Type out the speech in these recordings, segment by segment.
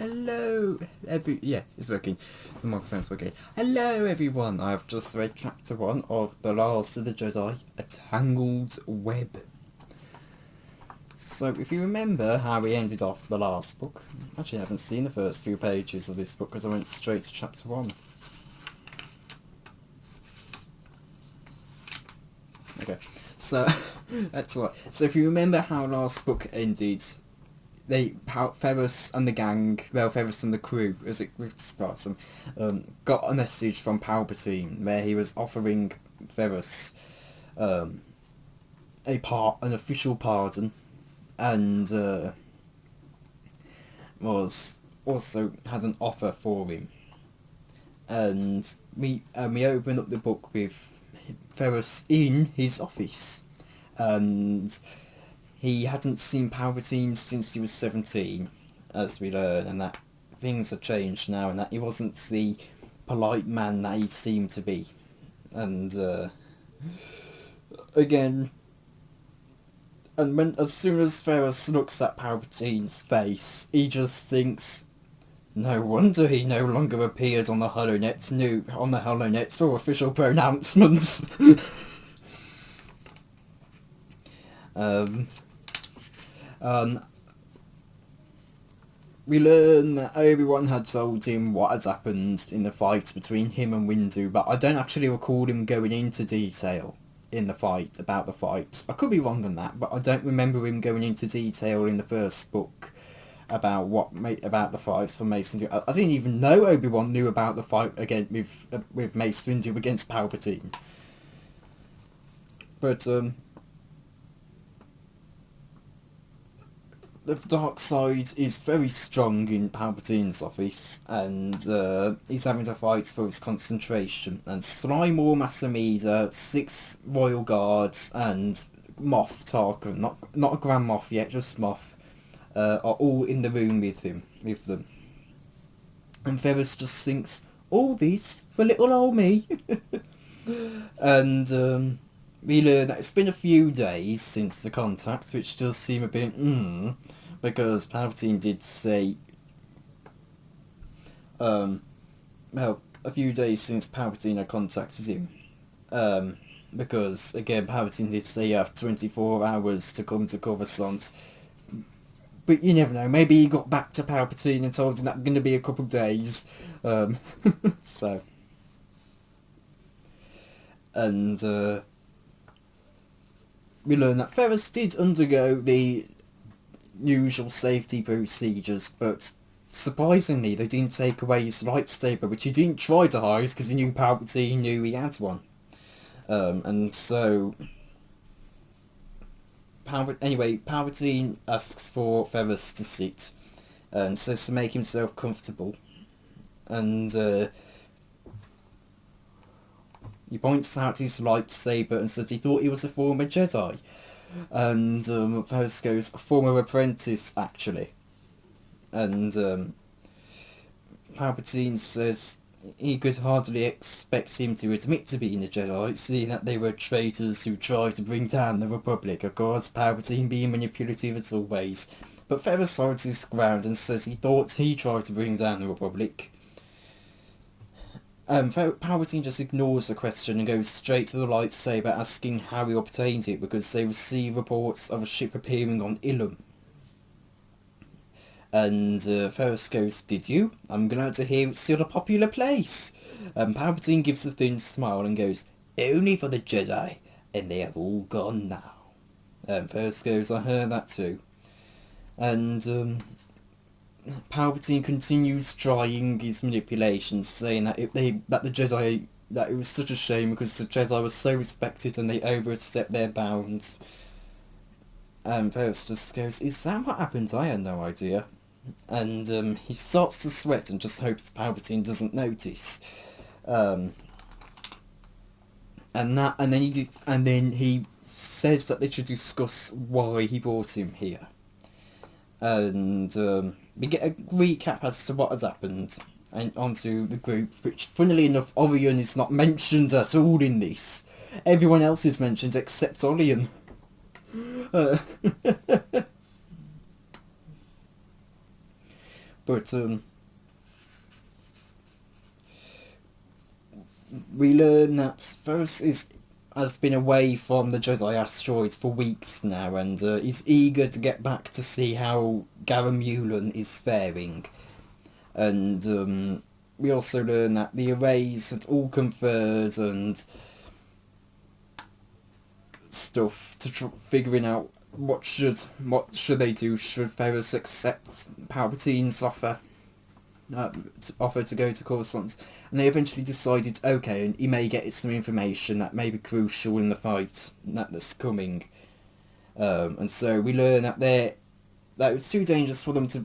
Hello, yeah, it's working. The microphone's working. Hello, everyone. I've just read chapter 1 of The Last of the Jedi, A Tangled Web. So, if you remember how we ended off the last book, actually I haven't seen the first few pages of this book because I went straight to chapter 1. Okay, so, that's right. So if you remember how last book ended, Ferus and the gang, Ferus and the crew, as it describes them, got a message from Palpatine where he was offering Ferus an official pardon, and was also had an offer for him. And we open up the book with Ferus in his office, and he hadn't seen Palpatine since he was 17, as we learn, and that things have changed now, and that he wasn't the polite man that he seemed to be. And again, and as soon as Ferus looks at Palpatine's face, he just thinks, no wonder he no longer appears on the HoloNets for official pronouncements. We learn that Obi-Wan had told him what had happened in the fight between him and Windu, but I don't actually recall him going into detail in the fight, about the fight. I could be wrong on that, but I don't remember him going into detail in the first book about about the fights for Mace Windu. I didn't even know Obi-Wan knew about the fight again with Mace Windu against Palpatine. But the dark side is very strong in Palpatine's office, and he's having to fight for his concentration. And Slime Massamida, 6 Royal Guards, and Moff Tarkin, not a Grand Moff yet, just Moff, are all in the room with them. And Ferus just thinks, all this for little old me. And we learn that it's been a few days since the contact, which does seem a bit because Palpatine did say, a few days since Palpatine had contacted him, because again Palpatine did say you have 24 hours to come to Coruscant, but you never know, maybe he got back to Palpatine and told him that's going to be a couple of days, so, and we learn that Ferus did undergo the usual safety procedures, but surprisingly they didn't take away his lightsaber, which he didn't try to hide because he knew Palpatine knew he had one. And so Palpatine asks for Ferus to sit and says to make himself comfortable, and he points out his lightsaber and says he thought he was a former Jedi. And Ferus goes, a former apprentice, actually. And Palpatine says he could hardly expect him to admit to being a Jedi, seeing that they were traitors who tried to bring down the Republic. Of course, Palpatine being manipulative as always. But Ferus holds his ground and says he thought he tried to bring down the Republic. Palpatine just ignores the question and goes straight to the lightsaber, asking how he obtained it, because they receive reports of a ship appearing on Ilum. And Ferus goes, did you? I'm glad to hear it's still a popular place. Palpatine gives a thin smile and goes, only for the Jedi, and they have all gone now. Ferus goes, I heard that too. And Palpatine continues trying his manipulations, saying that that it was such a shame because the Jedi were so respected and they overstepped their bounds. And Ferus just goes, is that what happened? I had no idea. And he starts to sweat and just hopes Palpatine doesn't notice. And then he says that they should discuss why he brought him here. And we get a recap as to what has happened, and onto the group, which, funnily enough, Orion is not mentioned at all in this. Everyone else is mentioned except Orion. But we learn that Ferus has been away from the Jedi asteroids for weeks now, and is eager to get back to see how Garamulan is faring. And we also learn that the arrays had all conferred and stuff to figuring out what should they do. Should Ferus accept Palpatine's offer to go to Coruscant? And they eventually decided, okay, and he may get some information that may be crucial in the fight that's coming. And so we learn that it was too dangerous for them for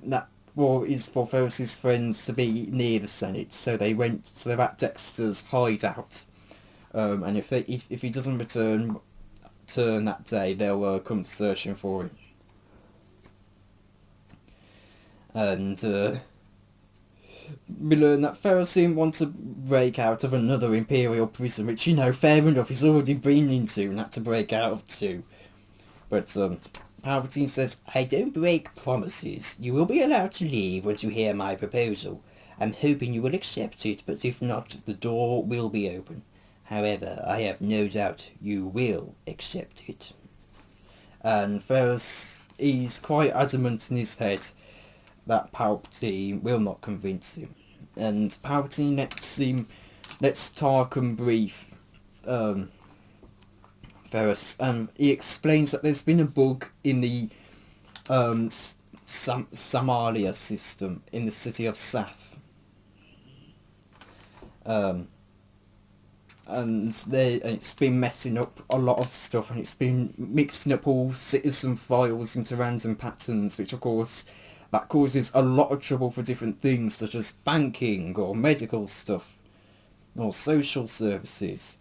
Ferus's friends to be near the Senate, so they're at Dexter's hideout. And if he doesn't return that day, they'll come searching for him. And we learn that Ferus wants to break out of another Imperial prison, which, fair enough, he's already been into and had to break out of too. But Palpatine says, "I don't break promises. You will be allowed to leave once you hear my proposal. I'm hoping you will accept it, but if not, the door will be open. However, I have no doubt you will accept it." And Ferus, he's quite adamant in his head that Palpatine will not convince him. And Palpatine lets Tarkin brief Ferus. He explains that there's been a bug in the Samalia system in the city of Sath. And it's been messing up a lot of stuff, and it's been mixing up all citizen files into random patterns, which of course that causes a lot of trouble for different things such as banking or medical stuff or social services.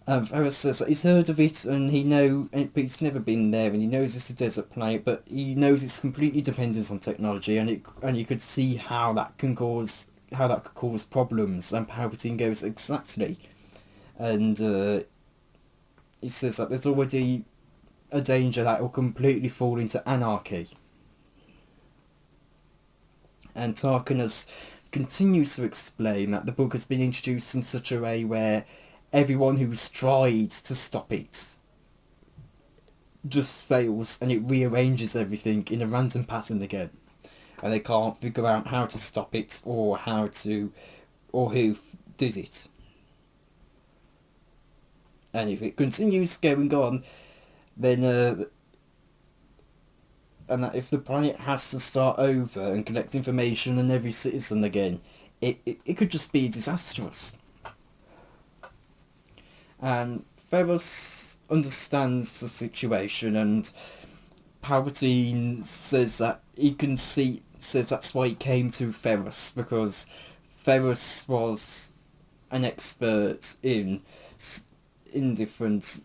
Ferus says that he's heard of it, but he's never been there, and he knows it's a desert planet, but he knows it's completely dependent on technology, and you could see how that could cause problems. And Palpatine goes, exactly. And he says that there's already a danger that it will completely fall into anarchy. And Tarkin continues to explain that the book has been introduced in such a way where everyone who's tried to stop it just fails, and it rearranges everything in a random pattern again. And they can't figure out how to stop it or who did it. And if it continues going on, then and that if the planet has to start over and collect information on every citizen again, it could just be disastrous. And Ferus understands the situation, and Palpatine says that's why he came to Ferus, because Ferus was an expert in different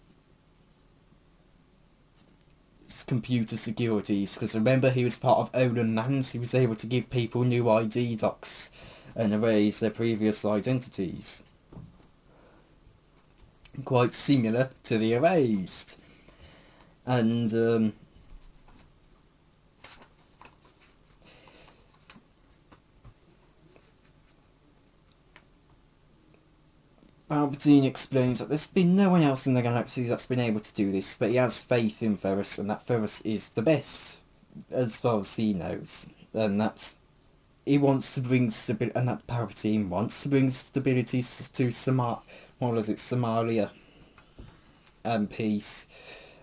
computer securities, because remember, he was part of Olan Mans. He was able to give people new ID docs and erase their previous identities. Quite similar to the erased. And Palpatine explains that there's been no one else in the galaxy that's been able to do this, but he has faith in Ferus, and that Ferus is the best, as far as he knows, and that he wants to bring stability, and that Palpatine wants to bring stability to Somalia, and peace,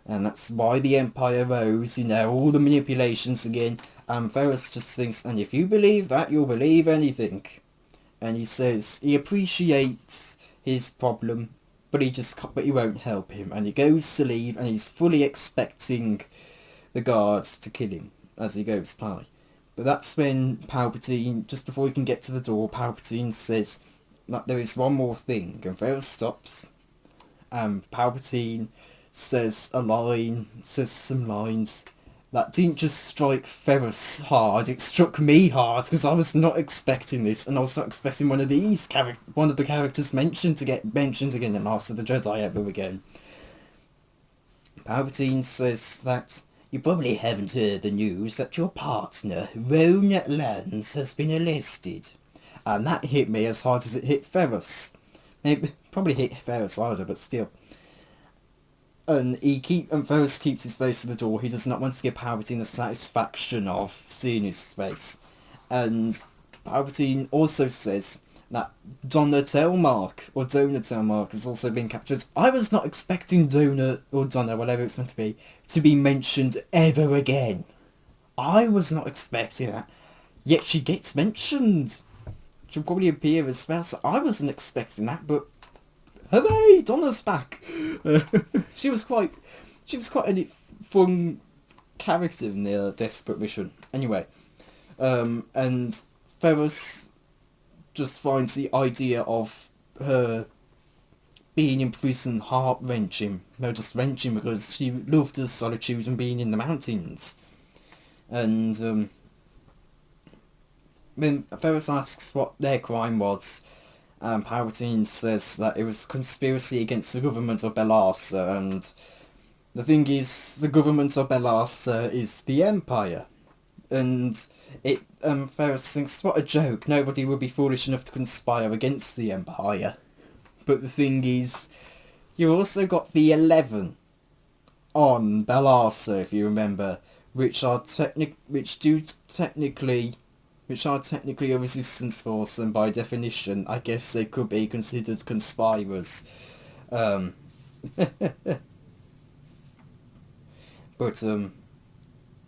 and that's why the Empire rose. All the manipulations again, and Ferus just thinks, and if you believe that, you'll believe anything. And he says he appreciates his problem, but he won't help him, and he goes to leave, and he's fully expecting the guards to kill him as he goes by. But that's when Palpatine, just before he can get to the door, Palpatine says that there is one more thing, and Ferus stops, and Palpatine says some lines that didn't just strike Ferus hard, it struck me hard, because I was not expecting this, and I was not expecting one of the characters mentioned to get mentioned again in Last of the Jedi ever again. Palpatine says that You probably haven't heard the news that your partner, Roan Lance, has been arrested. And that hit me as hard as it hit Ferus. It probably hit Ferus harder, but still. And Ferus keeps his face to the door. He does not want to give Palpatine the satisfaction of seeing his face. And Palpatine also says that Donatel has also been captured. I was not expecting Donna, or Donna, whatever it's meant to be mentioned ever again. I was not expecting that. Yet she gets mentioned. She'll probably appear as spouse. I wasn't expecting that, but hooray, Donna's back. She was quite a fun character in the Desperate Mission. Anyway, and Ferus just finds the idea of her being in prison heart-wrenching. No, just wrenching, because she loved the solitude and being in the mountains. And when Ferus asks what their crime was, Palpatine says that it was a conspiracy against the government of Belarsa, and the thing is, the government of Belarsa is the Empire. And Ferus thinks, what a joke, nobody would be foolish enough to conspire against the Empire. But the thing is, you also got the 11 on Belarsa, if you remember, which are technically a resistance force, and by definition, I guess they could be considered conspirers. But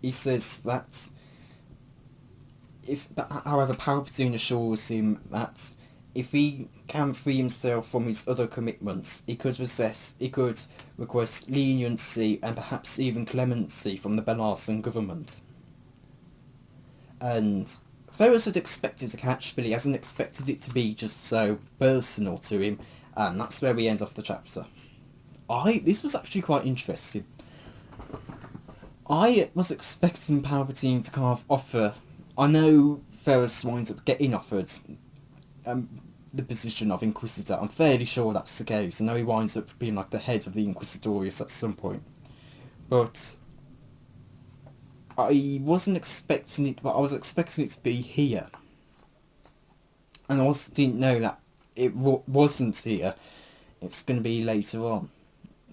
he says that however, Palpatine assures him that if he can free himself from his other commitments, he could request leniency and perhaps even clemency from the Belarsan government. And Ferus had expected to catch, but he hasn't expected it to be just so personal to him, and that's where we end off the chapter. This was actually quite interesting. I was expecting Palpatine to kind of offer... I know Ferus winds up getting offered the position of Inquisitor. I'm fairly sure that's the case. I know he winds up being like the head of the Inquisitorius at some point. But I wasn't expecting it, but I was expecting it to be here. And I also didn't know that it wasn't here. It's going to be later on,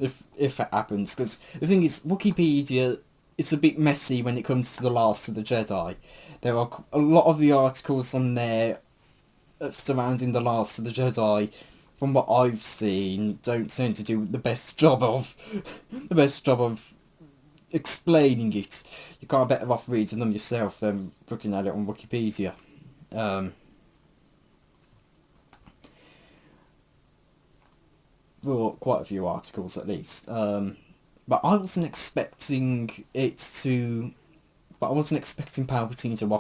if that happens. Because the thing is, Wikipedia, it's a bit messy when it comes to The Last of the Jedi. There are a lot of the articles on there surrounding The Last of the Jedi, from what I've seen, don't tend to do the best job of explaining it. You can't better off reading them yourself than looking at it on Wikipedia. For quite a few articles at least. But I wasn't expecting Palpatine to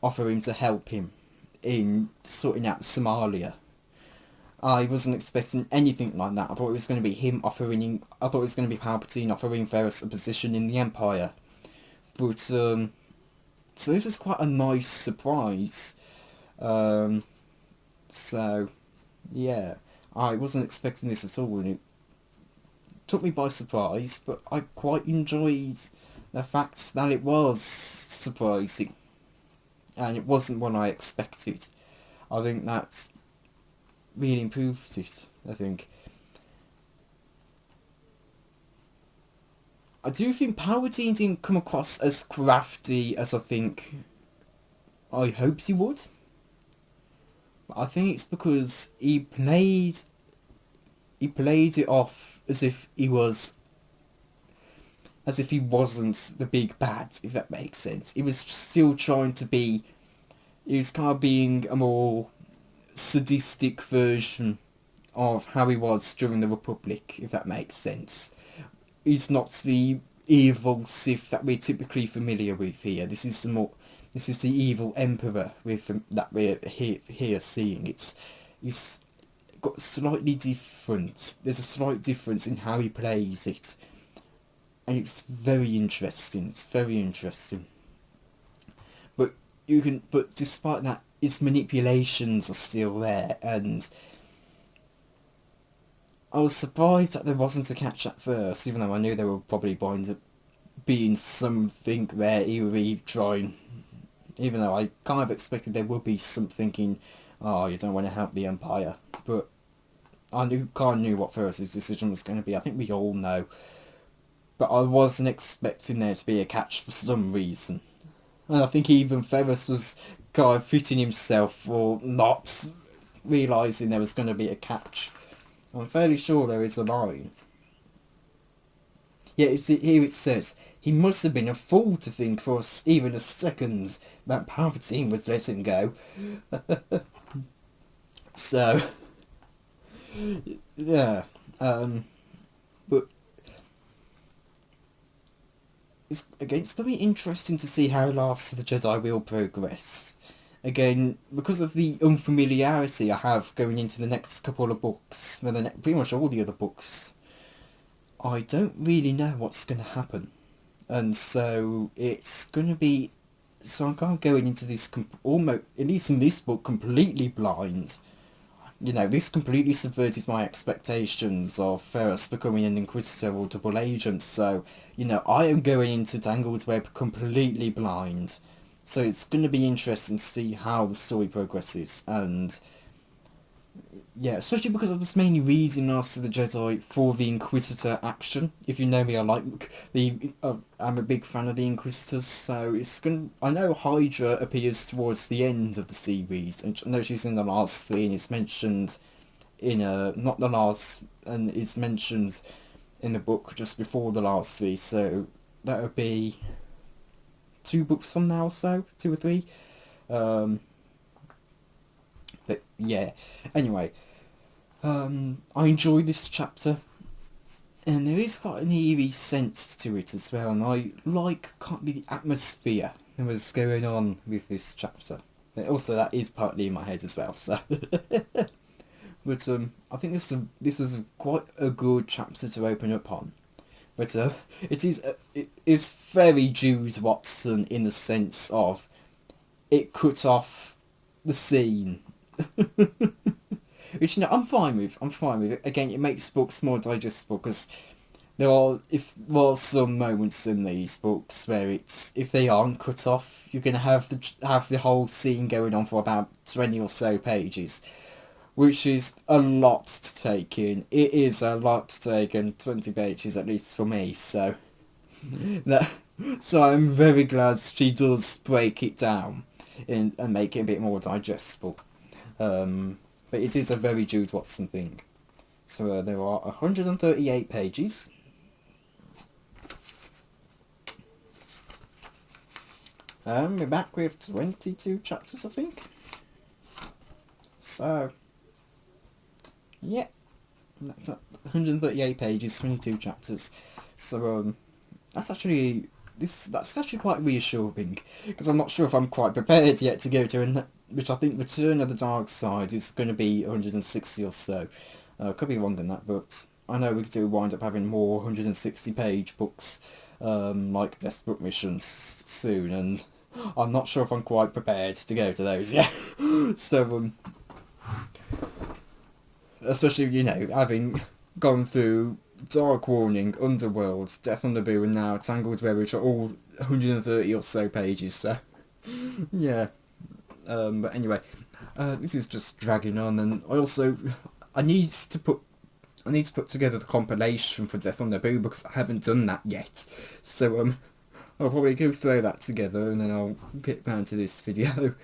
offer him to help him in sorting out Somalia. I wasn't expecting anything like that. I thought it was going to be Palpatine offering Ferus a position in the Empire. But so this was quite a nice surprise. So yeah, I wasn't expecting this at all, and it took me by surprise, but I quite enjoyed the fact that it was surprising, and it wasn't what I expected. I think that's really improved it, I think. I do think Palpatine didn't come across as crafty as I hoped he would. But I think it's because he played it off as if he wasn't the big bad, if that makes sense. He was still trying to be... He was kind of being a more sadistic version of how he was during the Republic, if that makes sense. He's not the evil Sith that we're typically familiar with here. This is the evil Emperor that we're here seeing. It's got slightly different. There's a slight difference in how he plays it, and it's very interesting. But despite that, his manipulations are still there, and I was surprised that there wasn't a catch at first, even though I knew there were probably going to be something there, either trying, even though I kind of expected there would be something in, oh, you don't want to help the Empire, but I kind of knew what Ferus's decision was going to be. I think we all know, but I wasn't expecting there to be a catch for some reason, and I think even Ferus was kind of fitting himself or not realising there was going to be a catch. I'm fairly sure there is a line. Yeah, here it says, he must have been a fool to think for even a second that Palpatine would let him go. So, yeah, but it's going to be interesting to see how Last of the Jedi will progress. Again, because of the unfamiliarity I have going into the next couple of books, well, pretty much all the other books, I don't really know what's going to happen. And so it's going to be... So I'm kind of going into this, almost, at least in this book, completely blind. You know, this completely subverted my expectations of Ferus becoming an Inquisitor or double agent. So, you know, I am going into Tangled Web completely blind. So it's going to be interesting to see how the story progresses. And yeah, especially because I was mainly reading Last of the Jedi for the Inquisitor action. If you know me, I'm a big fan of the Inquisitors, so it's gonna. I know Hydra appears towards the end of the series, and I know she's in the last three, and it's mentioned in not the last, and it's mentioned in the book just before the last three. So that would be 2 books from now, or so 2 or 3. But yeah, anyway. I enjoy this chapter, and there is quite an eerie sense to it as well, and I like the atmosphere that was going on with this chapter. And also, that is partly in my head as well, so... But I think this was quite a good chapter to open up on. But it's very Jude Watson in the sense of it cut off the scene. Which, you know, I'm fine with. Again, it makes books more digestible because there are some moments in these books where if they aren't cut off, you're gonna have the whole scene going on for about 20 or so pages, which is a lot to take in. It is a lot to take in, 20 pages at least for me. So so I'm very glad she does break it down and make it a bit more digestible. But it is a very Jude Watson thing. So there are 138 pages. We're back with 22 chapters, I think. So, yeah, that's 138 pages, 22 chapters. So that's actually quite reassuring, because I'm not sure if I'm quite prepared yet to go to which I think Return of the Dark Side is going to be 160 or so. Could be wrong than that, but I know we do wind up having more 160 page books, like Desperate Missions soon, and I'm not sure if I'm quite prepared to go to those yet. So, especially, you know, having gone through Dark Warning, Underworld, Death on the Naboo, and now Tangled Web, which are all 130 or so pages, so yeah. But anyway, this is just dragging on, and I need to put together the compilation for Death on the Naboo because I haven't done that yet. So I'll probably go throw that together, and then I'll get round to this video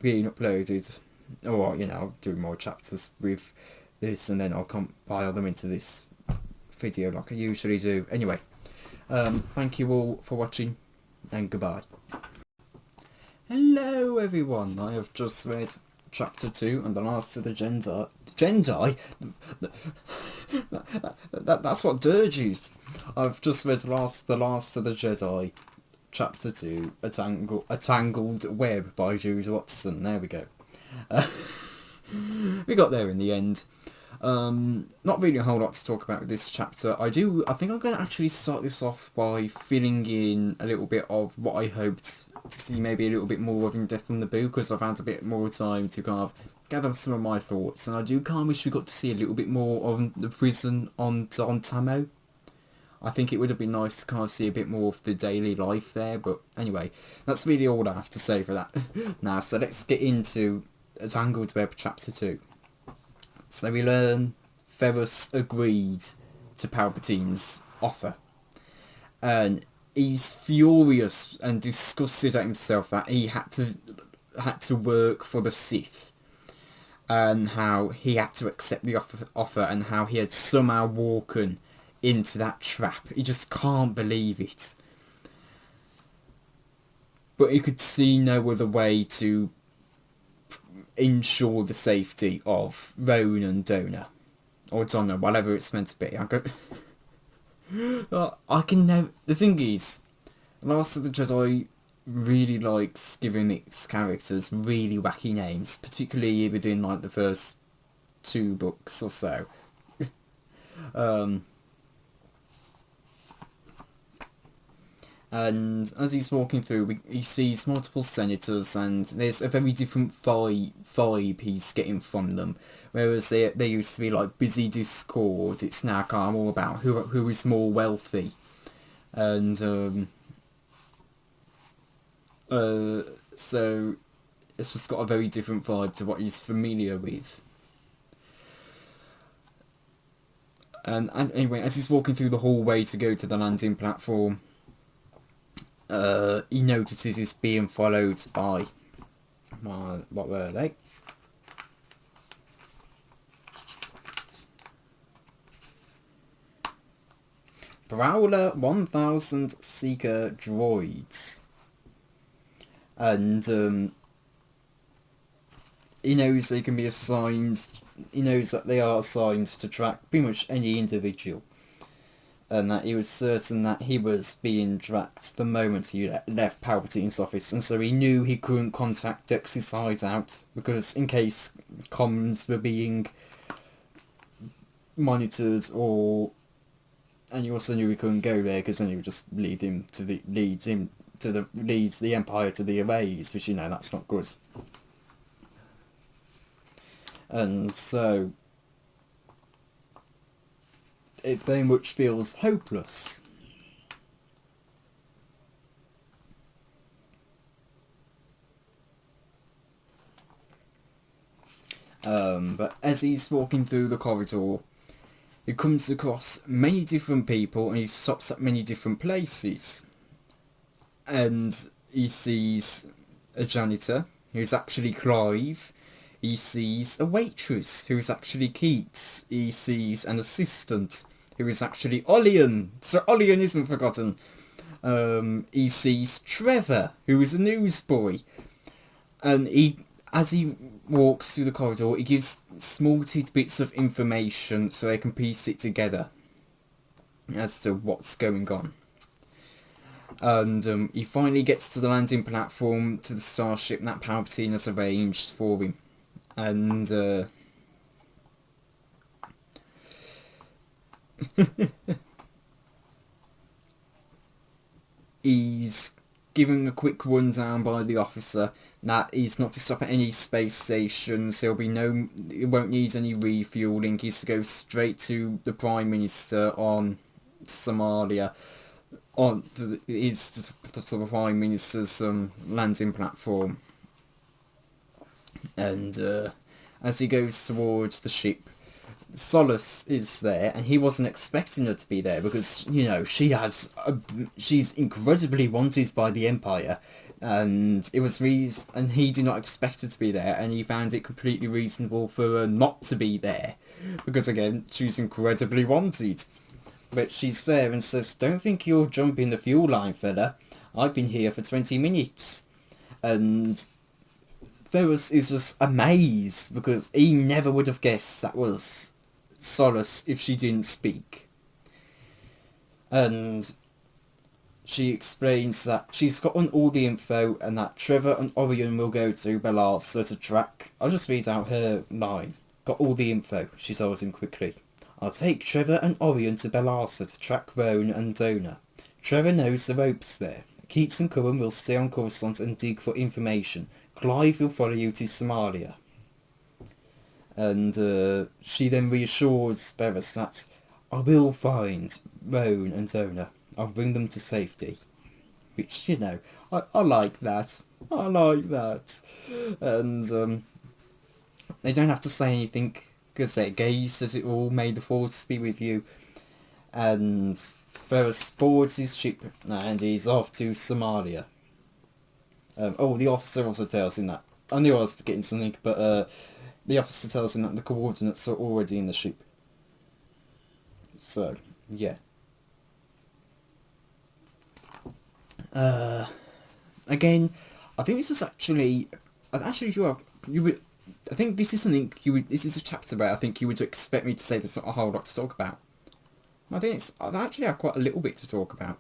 being uploaded, or you know, I'll do more chapters with this, and then I'll compile them into this video like I usually do. Anyway, thank you all for watching, and goodbye. Hello everyone, I have just read Chapter 2 and the Last of the Jedi. Jedi? That's what Dirge used. I've just read The Last of the Jedi, Chapter 2, A Tangled Web by Jude Watson. There we go. We got there in the end. Not really a whole lot to talk about with this chapter. I think I'm going to actually start this off by filling in a little bit of what I hoped to see maybe a little bit more of in depth in the book, because I've had a bit more time to kind of gather some of my thoughts, and I do kind of wish we got to see a little bit more of the prison on Tamo. I think it would have been nice to kind of see a bit more of the daily life there, but anyway, that's really all I have to say for that. Now, so let's get into Tangled Web Chapter 2. So we learn Ferus agreed to Palpatine's offer, and he's furious and disgusted at himself that he had to work for the Sith, and how he had to accept the offer and how he had somehow walked into that trap. He just can't believe it. But he could see no other way to ensure the safety of Roan and Donna. Or Donna, whatever it's meant to be. I can never... The thing is, Last of the Jedi really likes giving its characters really wacky names, particularly within like the first 2 books or so. And as he's walking through, he sees multiple senators, and there's a very different vibe he's getting from them. Whereas they used to be like busy discord, it's now kind of all about who is more wealthy. And so it's just got a very different vibe to what he's familiar with. And anyway, as he's walking through the hallway to go to the landing platform, he notices he's being followed by... what were they? Prowler 1000 Seeker droids. And he knows they can be assigned... He knows that they are assigned to track pretty much any individual. And that he was certain that he was being tracked the moment he left Palpatine's office, and so he knew he couldn't contact Dex's Hideout, because in case comms were being monitored, and he also knew he couldn't go there because then he would just lead the Empire to the arrays, which, you know, that's not good. And so it very much feels hopeless. But as he's walking through the corridor, he comes across many different people, and he stops at many different places. And he sees a janitor, who's actually Clive. He sees a waitress, who's actually Keats. He sees an assistant, who is actually Olian. Sir Olian isn't forgotten. He sees Trevor, who is a newsboy. And as he walks through the corridor, he gives small tidbits of information so they can piece it together as to what's going on. And he finally gets to the landing platform, to the starship that Palpatine has arranged for him. And he's given a quick rundown by the officer that he's not to stop at any space stations. He won't need any refueling. He's to go straight to the Prime Minister on Somalia, to the Prime Minister's landing platform. And as he goes towards the ship, Solace is there, and he wasn't expecting her to be there because, you know, she's incredibly wanted by the Empire, and and he did not expect her to be there, and he found it completely reasonable for her not to be there because, again, she's incredibly wanted. But she's there and says, "Don't think you're jumping the fuel line, fella. I've been here for 20 minutes. And Ferus is just amazed because he never would have guessed that was Solace if she didn't speak. And she explains that she's gotten all the info and that Trevor and Orion will go to Belarsa to track... I'll just read out her line. "Got all the info," she told him quickly. "I'll take Trevor and Orion to Belarsa to track Roan and Donna. Trevor knows the ropes there. Keats and Curran will stay on Coruscant and dig for information. Clive will follow you to Somalia. And she then reassures Ferus that I will find Roan and Zona. I'll bring them to safety. Which, you know, I like that. I like that. And they don't have to say anything because their gaze says it all. May the force be with you. And Ferus boards his ship and he's off to Somalia. The officer also tells him that. I knew I was forgetting something, but the officer tells him that the coordinates are already in the ship. So, yeah. Again, I think this was actually... I think this is something this is a chapter where I think you would expect me to say there's not a whole lot to talk about. I think I actually have quite a little bit to talk about.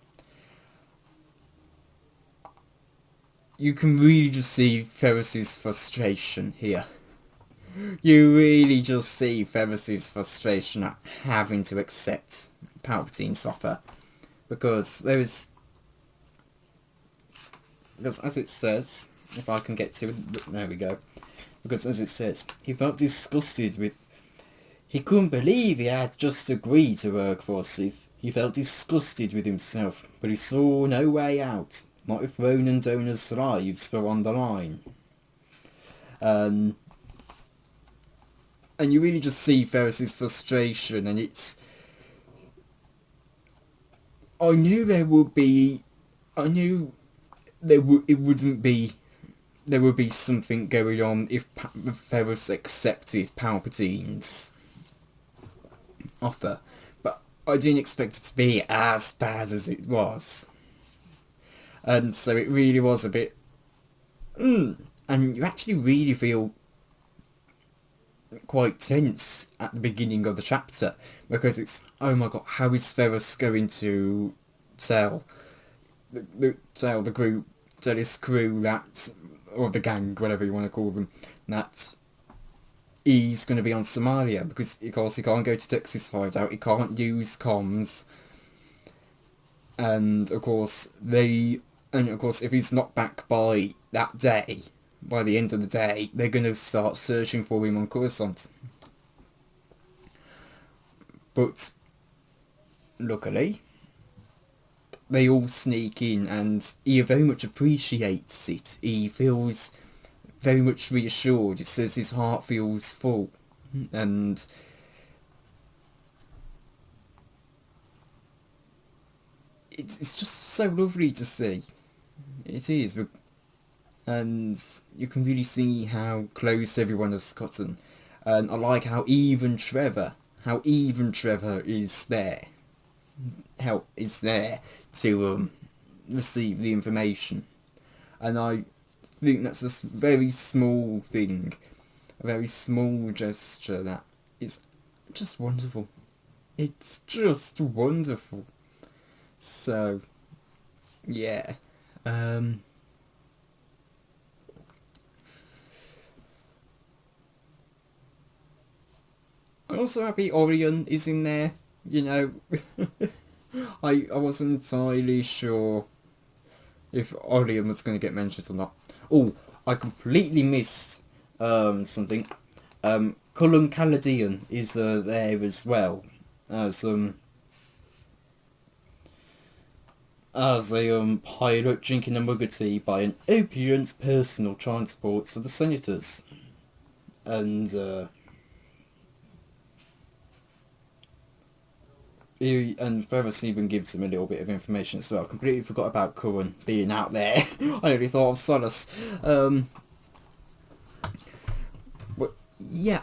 You can really just see Ferus's frustration here. You really just see Ferus's frustration at having to accept Palpatine's offer. Because as it says, if I can get to it, there we go. Because as it says, he felt disgusted with... He couldn't believe he had just agreed to work for Sith. He felt disgusted with himself, but he saw no way out. Not if Roan and Zona's lives were on the line. And you really just see Ferus's frustration, and it's... I knew there would be something going on if Ferus accepted Palpatine's offer, but I didn't expect it to be as bad as it was. And so it really was a bit... And you actually really feel quite tense at the beginning of the chapter, because it's, oh my god, how is Ferus going to tell the group, tell his crew that, or the gang, whatever you want to call them, that he's going to be on Somalia, because of course he can't go to Texas hideout, he can't use comms, and of course if he's not back by that day, by the end of the day, they're going to start searching for him on Coruscant. But luckily, they all sneak in, and he very much appreciates it. He feels very much reassured. It says his heart feels full, and it's just so lovely to see. It is, and you can really see how close everyone has gotten. And I like how even Trevor is there. To receive the information. And I think that's a very small thing, a very small gesture that is just wonderful. It's just wonderful. So, yeah. I'm also happy Orion is in there, you know. I wasn't entirely sure if Orion was going to get mentioned or not. Oh, I completely missed something. Cullen Caladian is there as well as a pilot drinking a mug of tea by an opulent personal transport to the senators. And Ferus even gives him a little bit of information as well. Completely forgot about Curran being out there. I only thought of Solus. But yeah,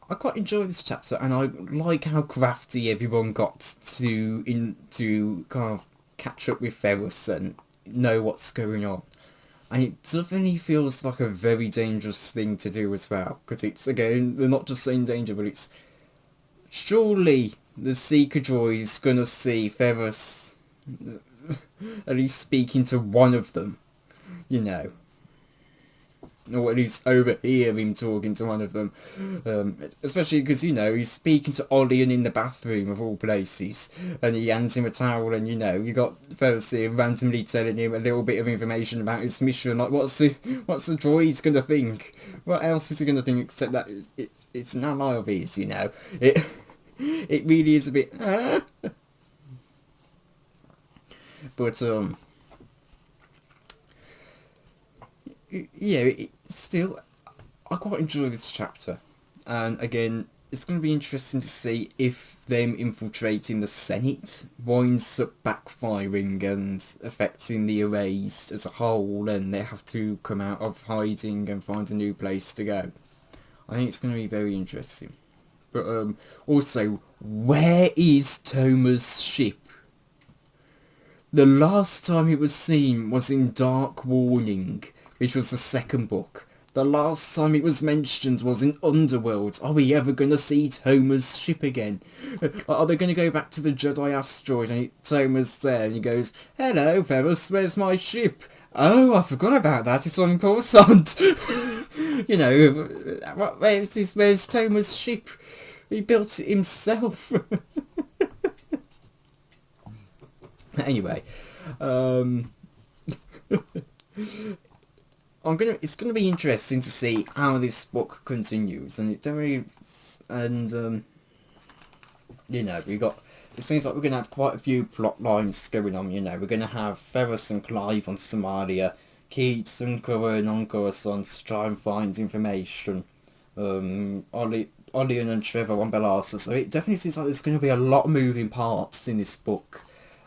I quite enjoy this chapter, and I like how crafty everyone got to kind of catch up with Ferus and know what's going on. And it definitely feels like a very dangerous thing to do as well, because it's, again, they're not just saying danger, but it's... Surely the Seeker droid's gonna see Ferus at least speaking to one of them, you know. or at least overhear him talking to one of them. Especially because, you know, he's speaking to Ollie and in the bathroom of all places, and he hands him a towel, and, you know, you got Ferus here randomly telling him a little bit of information about his mission. Like, what's the droid gonna think? What else is he gonna think except that it's an ally of his, you know? It really is a bit... But, yeah, still, I quite enjoy this chapter. And again, it's going to be interesting to see if them infiltrating the Senate winds up backfiring and affecting the Erased as a whole, and they have to come out of hiding and find a new place to go. I think it's going to be very interesting. But also, where is Toma's ship? The last time it was seen was in Dark Warning, which was the second book. The last time it was mentioned was in Underworld. Are we ever going to see Toma's ship again? Are they going to go back to the Jedi asteroid and Toma's there and he goes, "Hello, Ferus, where's my ship?" "Oh, I forgot about that, it's on Coruscant." You know, where's Toma's ship? He built it himself. Anyway, it's gonna be interesting to see how this book continues, and you know, it seems like we're gonna have quite a few plot lines going on. You know, we're gonna have Ferus and Clive on Somalia, Keats and Cohen on Coruscant to try and find information, Ollie and Trevor on Belasa. So it definitely seems like there's going to be a lot of moving parts in this book.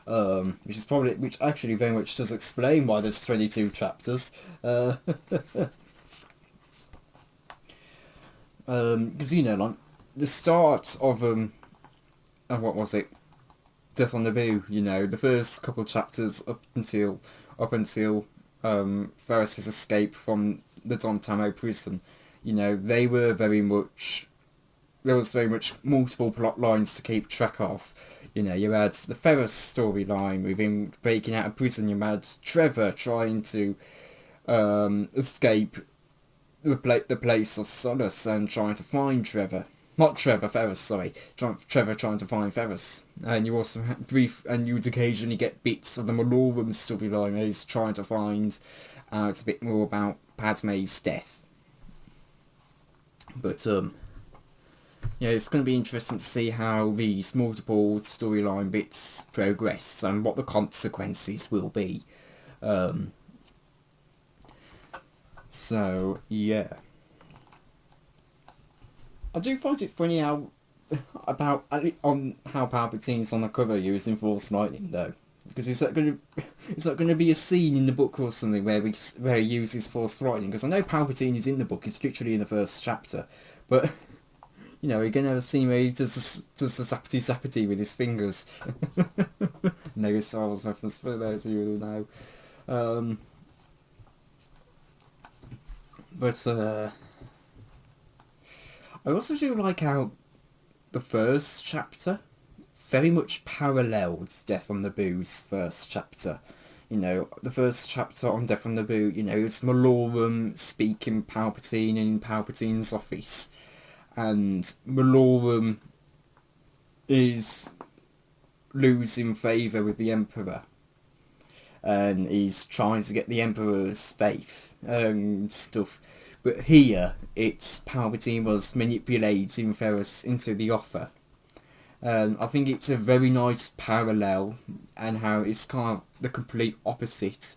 Which actually very much does explain why there's 22 chapters. Because, you know, like, the start of, what was it? Death on the Naboo, you know, the first couple of chapters up until Ferus's escape from the Don Tamo prison, you know, there was very much multiple plot lines to keep track of. You know, you had the Ferus storyline with him breaking out of prison. You had Trevor trying to escape the place of solace and trying to find Trevor. Not Trevor, Ferus, sorry. Trevor trying to find Ferus. And you also have you'd occasionally get bits of the Malorum storyline where he's trying to find out a bit more about Padme's death. But, yeah, it's going to be interesting to see how these multiple storyline bits progress and what the consequences will be. So, yeah. I do find it funny how Palpatine's on the cover using Force Lightning, though. Because is that going to be a scene in the book or something where he uses Force Lightning? Because I know Palpatine is in the book, it's literally in the first chapter, but you know, we're going to have a scene where he does the zappity with his fingers. No Star Wars reference for those of you who know. But I also do like how the first chapter very much paralleled Death on Naboo's first chapter. You know, the first chapter on Death on Naboo, you know, it's Malorum speaking Palpatine in Palpatine's office. And Malorum is losing favour with the Emperor. And he's trying to get the Emperor's faith and stuff. But here, it's Palpatine was manipulating Ferus into the offer. I think it's a very nice parallel, and how it's kind of the complete opposite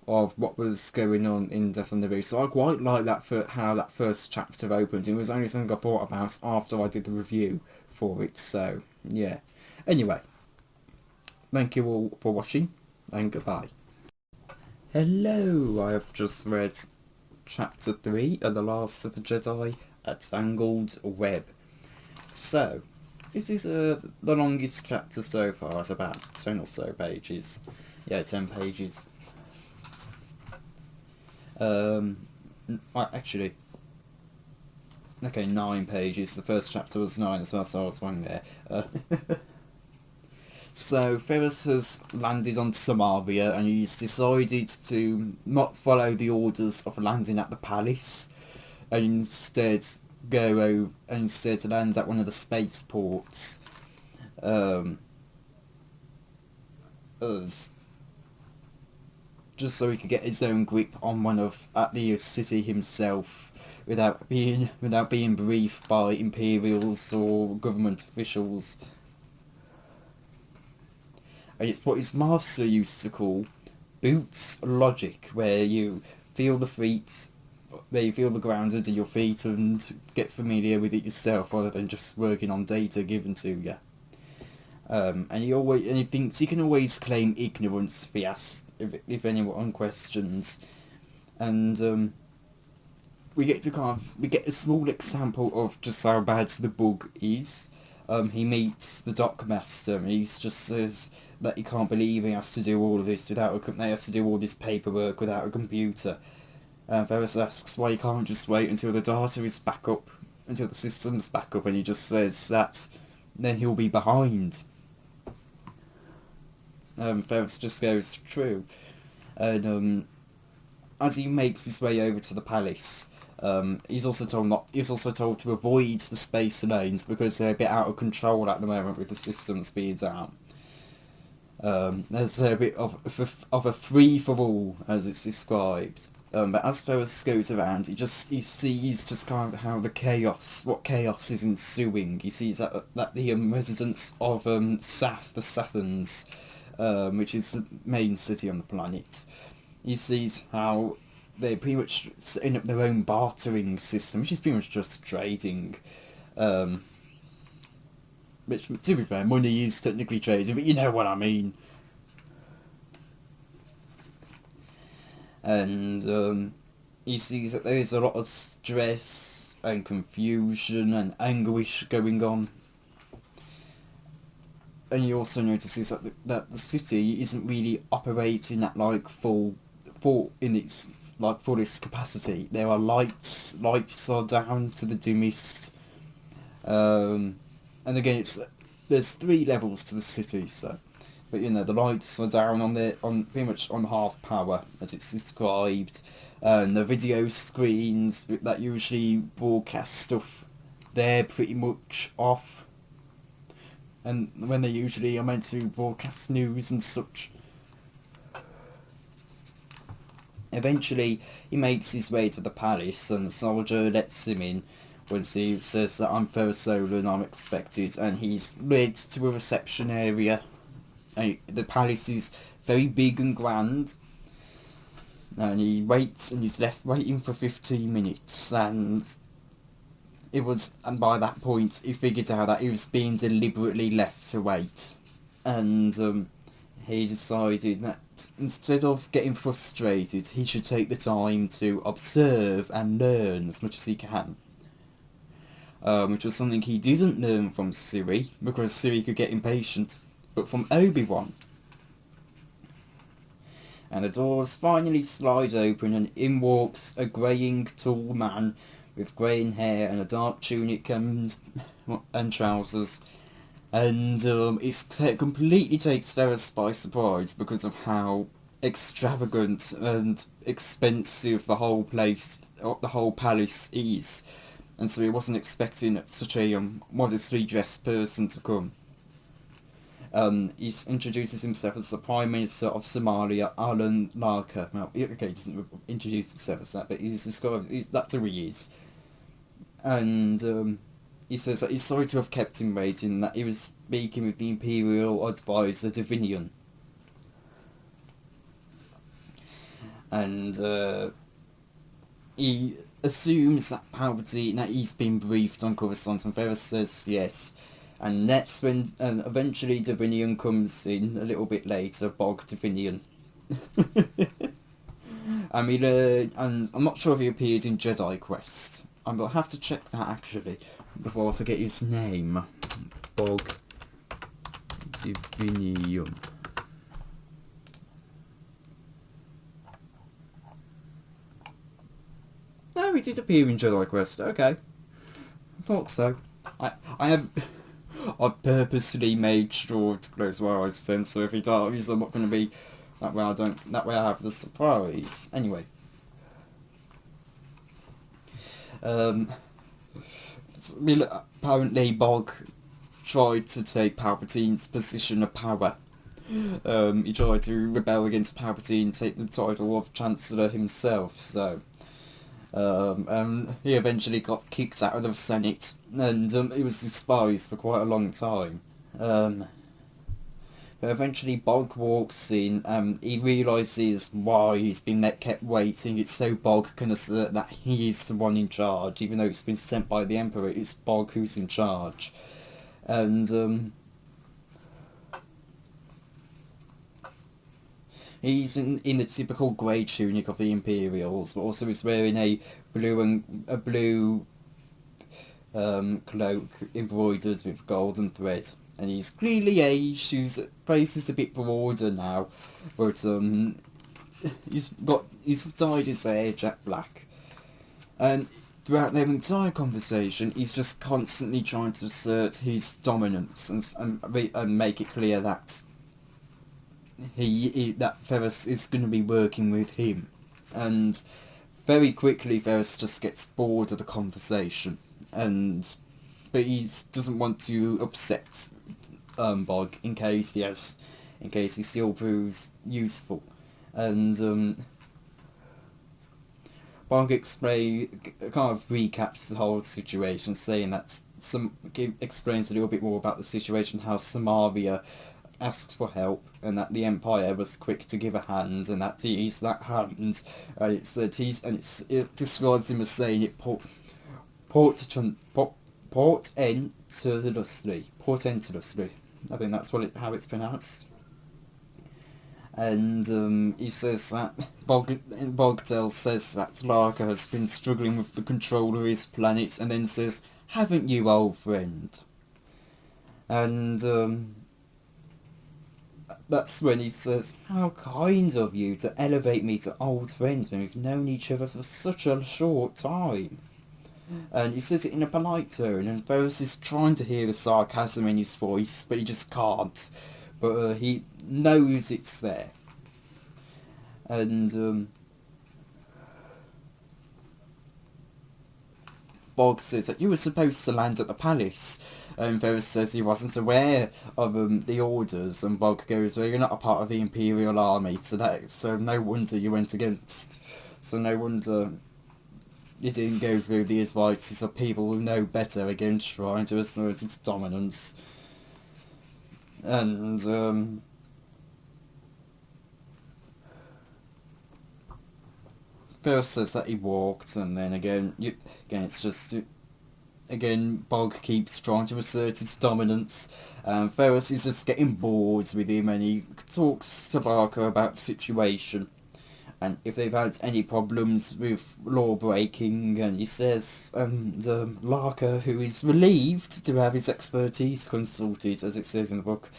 of what was going on in Death on the Naboo. So I quite like that for how that first chapter opened. It was only something I thought about after I did the review for it. So yeah. Anyway, thank you all for watching, and goodbye. Hello, I have just read Chapter 3 of The Last of the Jedi, A Tangled Web. So, this is the longest chapter so far. It's about 10 or so pages. Yeah, 10 pages. Actually, okay, 9 pages. The first chapter was 9 as well, so I was wrong there. So Ferus has landed on Samaria and he's decided to not follow the orders of landing at the palace and instead land at one of the spaceports. As just so he could get his own grip on at the city himself without being briefed by Imperials or government officials. And it's what his master used to call boots logic, where you feel the ground under your feet and get familiar with it yourself rather than just working on data given to you. And he thinks he can always claim ignorance if anyone questions. And we get a small example of just how bad the bug is. He meets the dockmaster and he just says that he can't believe he has to do all of this they have to do all this paperwork without a computer. Ferus asks why he can't just wait until the data is back up, until the system's back up, and he just says that then he'll be behind. Ferus just goes, true. And as he makes his way over to the palace, he's also told to avoid the space lanes because they're a bit out of control at the moment with the systems being down. There's a bit of a free-for-all, as it's described. But as Ferus goes around, he sees just kind of how what chaos is ensuing. He sees that the residents of Sath, the Sathans, which is the main city on the planet, he sees how they're pretty much setting up their own bartering system, which is pretty much just trading. Which, to be fair, money is technically trading, but you know what I mean. And he sees that there is a lot of stress and confusion and anguish going on. And he also notices that the city isn't really operating at its fullest capacity. There are lights are down to the dimmest. And again, there's 3 levels to the city, so. But the lights are down on pretty much on half power, as it's described. And the video screens that usually broadcast stuff, they're pretty much off. And when they usually are meant to broadcast news and such. Eventually, he makes his way to the palace, and the soldier lets him in. Once he says that I'm Ferus and I'm expected, and he's led to a reception area. The palace is very big and grand, and he waits, and he's left waiting for 15 minutes, and by that point he figured out that he was being deliberately left to wait, and he decided that instead of getting frustrated, he should take the time to observe and learn as much as he can. Which was something he didn't learn from Siri, because Siri could get impatient, but from Obi-Wan. And the doors finally slide open, and in walks a greying tall man with greying hair and a dark tunic and trousers. And it completely takes Ferus by surprise because of how extravagant and expensive the whole palace is. And so he wasn't expecting such a modestly dressed person to come. He introduces himself as the Prime Minister of Somalia, Alan Larker. Well, okay, he doesn't introduce himself as that, but that's who he is. And he says that he's sorry to have kept him waiting, that he was speaking with the Imperial advisor, Divinian. And he assumes that he's been briefed on Coruscant, and Ferus says yes. And that's when eventually Divinian comes in a little bit later, Bog Divinian. And I'm not sure if he appears in Jedi Quest. I'll have to check that actually, before I forget his name. Bog Divinian. No, he did appear in Jedi Quest. Okay, I thought so. I purposely made sure to close my eyes then, so if he dies, I'm not going to be... That way I have the surprise. Anyway. Apparently Bog tried to take Palpatine's position of power. He tried to rebel against Palpatine and take the title of Chancellor himself, so... he eventually got kicked out of the Senate, and he was despised for quite a long time. But eventually Bog walks in, he realises why he's been kept waiting. It's so Bog can assert that he is the one in charge, even though it's been sent by the Emperor, it's Bog who's in charge. And he's in the typical grey tunic of the Imperials, but also he's wearing a blue cloak embroidered with golden thread. And he's clearly aged, his face is a bit broader now, but he's dyed his hair jet black. And throughout their entire conversation, he's just constantly trying to assert his dominance and make it clear that that Ferus is going to be working with him. And very quickly Ferus just gets bored of the conversation, but he doesn't want to upset Bog in case he still proves useful. And Bog kind of recaps the whole situation, saying that explains a little bit more about the situation, how Samaria asked for help, and that the Empire was quick to give a hand, and that he is that hand. It describes him as saying it portentously. I think that's how it's pronounced. And he says that Bogdell says that Larka has been struggling with the control of his planet, and then says, "Haven't you, old friend?" And that's when he says, "How kind of you to elevate me to old friends when we've known each other for such a short time." And he says it in a polite tone, and Ferus is trying to hear the sarcasm in his voice, but he just can't. But he knows it's there. And Bog says that you were supposed to land at the palace. And Ferus says he wasn't aware of the orders, and Bog goes, "Well, you're not a part of the Imperial Army, so no wonder you went against. So no wonder you didn't go through the advices of people who know better against trying to assert its dominance." And Ferus says that he walked, and then again it's just... Again, Bog keeps trying to assert his dominance. Ferus is just getting bored with him, and he talks to Barker about the situation, and if they've had any problems with law breaking, and he says, Larka, who is relieved to have his expertise consulted, as it says in the book,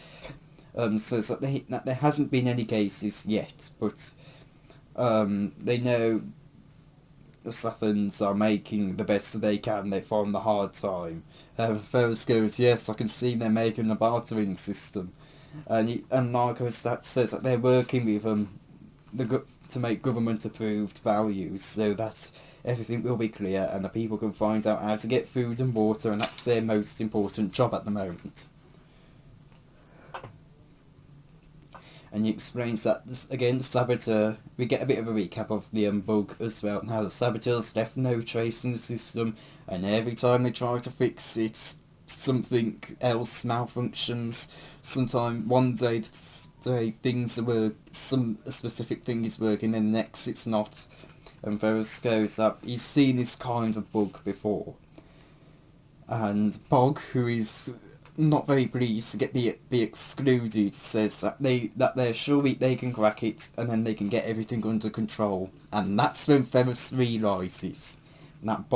says that there hasn't been any cases yet, but they know the Sathans are making the best that they can. They find the hard time. Ferus goes, "Yes, I can see they're making a bartering system," and Larka says that they're working with to make government-approved values, so that everything will be clear and the people can find out how to get food and water, and that's their most important job at the moment. And he explains that, again, the Saboteur... We get a bit of a recap of the bug as well, and how the Saboteurs left no trace in the system, and every time they try to fix it, something else malfunctions. Sometime one day things work, a specific thing is working, and the next it's not. And Ferus goes up, he's seen this kind of bug before. And Bog, who is not very pleased to be excluded, says that they're sure they can crack it, and then they can get everything under control. And that's when Ferus realises that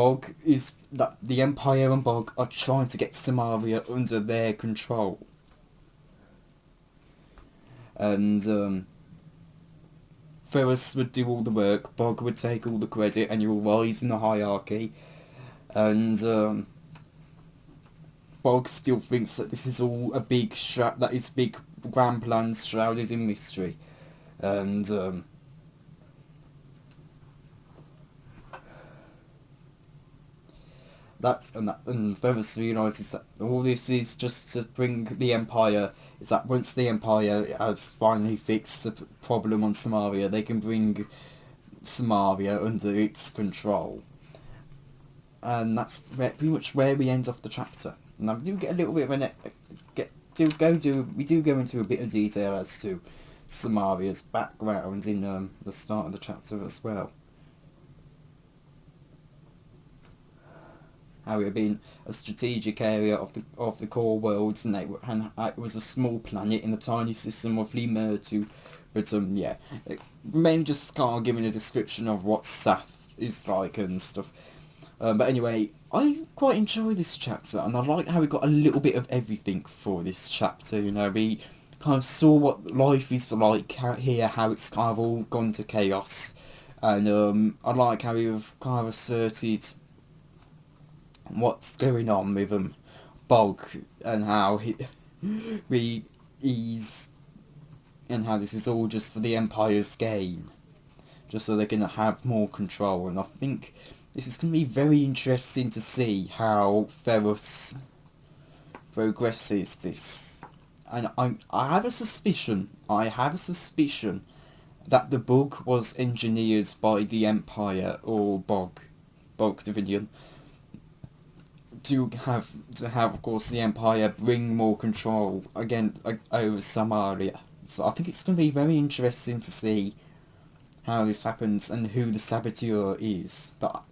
that the Empire and Bog are trying to get Samaria under their control. And Ferus would do all the work, Bog would take all the credit, and you will rise in the hierarchy. And Bog still thinks that this is all a big that is big grand plans shrouded in mystery, and and Ferus realises that all this is just to bring the Empire. Is that once the Empire has finally fixed the problem on Samaria, they can bring Samaria under its control. And that's pretty much where we end off the chapter. And I do get a little bit of we do go into a bit of detail as to Samaria's background in the start of the chapter as well. How it had been a strategic area of the core worlds, and it was a small planet in a tiny system of Limertu. But yeah, mainly just kind of giving a description of what Sath is like and stuff. But anyway, I quite enjoy this chapter, and I like how we got a little bit of everything for this chapter. You know, we kind of saw what life is like out here, how it's kind of all gone to chaos, and I like how we've kind of asserted what's going on with Bog, and how he's and how this is all just for the Empire's gain, just so they can have more control. And I think this is going to be very interesting to see how Ferus progresses this. And I have a suspicion that the book was engineered by the Empire or Bog Dominion to have of course the Empire bring more control again over Samaria. So I think it's going to be very interesting to see how this happens and who the saboteur is. But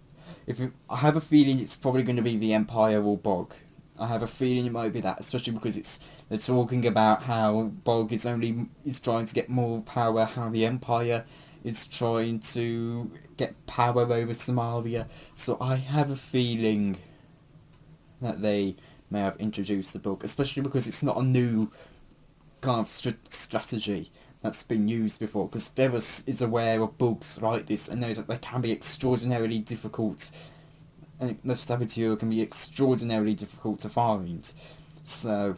I have a feeling it's probably going to be the Empire or Bog. I have a feeling it might be that, especially because they're talking about how Bog is trying to get more power, how the Empire is trying to get power over Samaria. So I have a feeling that they may have introduced the Bog, especially because it's not a new kind of strategy that's been used before, because Ferus is aware of bugs like this and knows that they can be extraordinarily difficult, and the saboteur can be extraordinarily difficult to find. So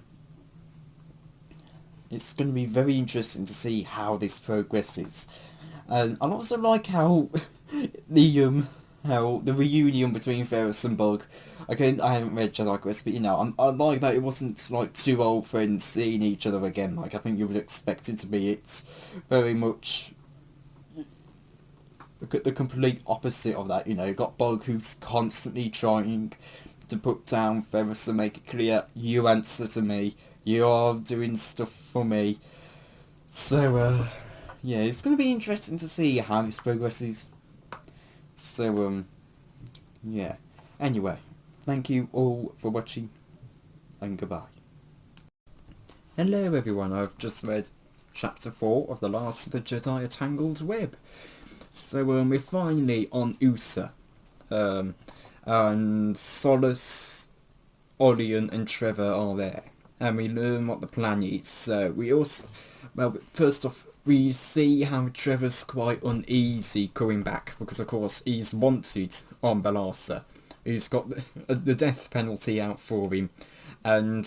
it's going to be very interesting to see how this progresses. And I also like how the reunion between Ferus and Bog. Again, I haven't read Jedi Quest, but I like that it wasn't like two old friends seeing each other again. Like I think you would expect it to be. It's very much the complete opposite of that. You know, you've got Bog who's constantly trying to put down Ferus and make it clear, you answer to me, you are doing stuff for me. So yeah, it's going to be interesting to see how this progresses. So yeah. Anyway, thank you all for watching, and goodbye. Hello everyone, I've just read Chapter 4 of The Last of the Jedi, A Tangled Web. So we're finally on Usa. And Solus, Orion and Trevor are there. And we learn what the plan is. So we also... Well, first off, we see how Trevor's quite uneasy coming back, because of course he's wanted on Balasa. He's got the death penalty out for him, and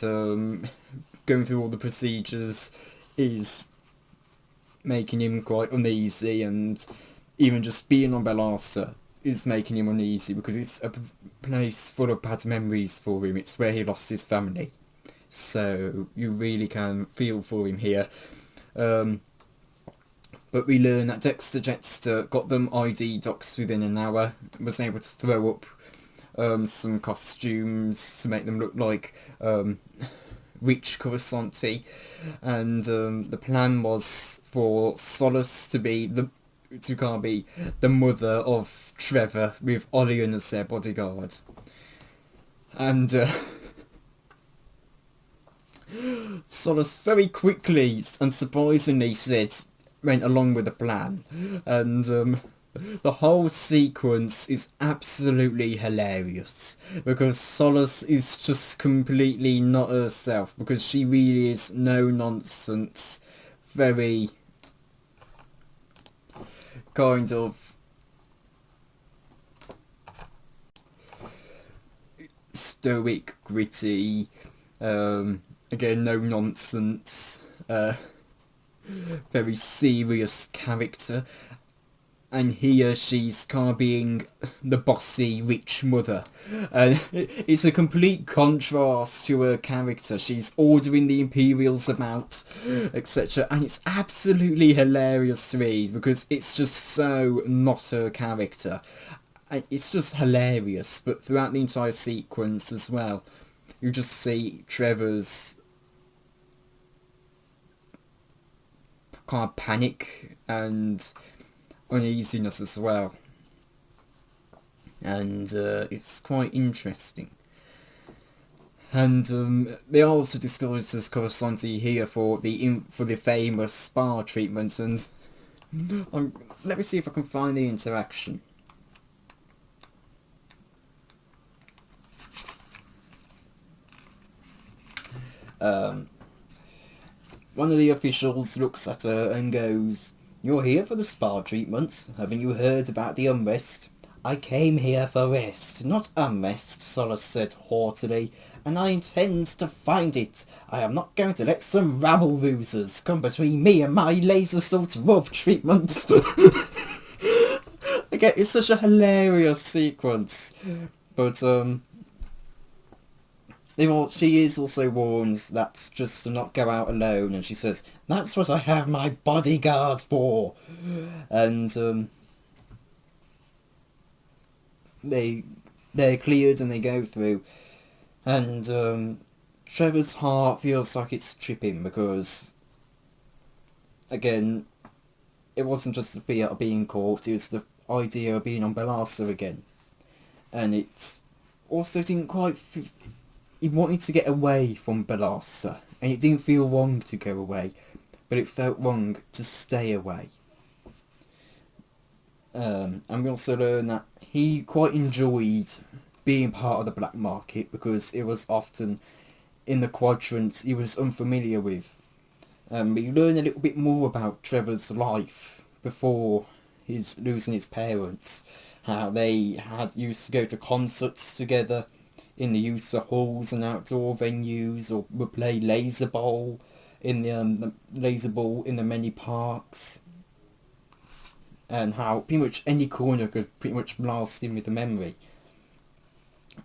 going through all the procedures is making him quite uneasy, and even just being on Balasa is making him uneasy because it's a place full of bad memories for him. It's where he lost his family, so you really can feel for him here. But we learn that Dexter Jetster got them ID docs within an hour, was able to throw up some costumes to make them look like rich Coruscanti, and the plan was for Solus to be the mother of Trevor, with Orion as their bodyguard. And Solus very quickly and surprisingly went along with the plan, and the whole sequence is absolutely hilarious, because Solus is just completely not herself, because she really is no nonsense, very kind of stoic, gritty, Again, no nonsense, very serious character. And here she's kind of being the bossy rich mother. And it's a complete contrast to her character. She's ordering the Imperials about, etc. And it's absolutely hilarious to read because it's just so not her character. And it's just hilarious, but throughout the entire sequence as well, you just see Trevor's kind of panic and uneasiness as well, and it's quite interesting. And they are also disguised as corresponding here for the famous spa treatment, and let me see if I can find the interaction. One of the officials looks at her and goes, "You're here for the spa treatments. Haven't you heard about the unrest?" "I came here for rest, not unrest," Solus said haughtily, "and I intend to find it. I am not going to let some rabble-rousers come between me and my laser salt rub treatment." Again, it's such a hilarious sequence. But, she is also warned that just to not go out alone, and she says, "That's what I have my bodyguard for." And they're cleared and they go through, and Trevor's heart feels like it's tripping because, again, it wasn't just the fear of being caught, it was the idea of being on Belasa again, and it also didn't quite. He wanted to get away from Belasa, and it didn't feel wrong to go away, but it felt wrong to stay away. And we also learn that he quite enjoyed being part of the black market because it was often in the quadrant he was unfamiliar with. We learn a little bit more about Trevor's life before his losing his parents, how they had used to go to concerts together in the use of halls and outdoor venues, or would play laser ball in the laser ball in the many parks, and how pretty much any corner could pretty much blast him with a memory.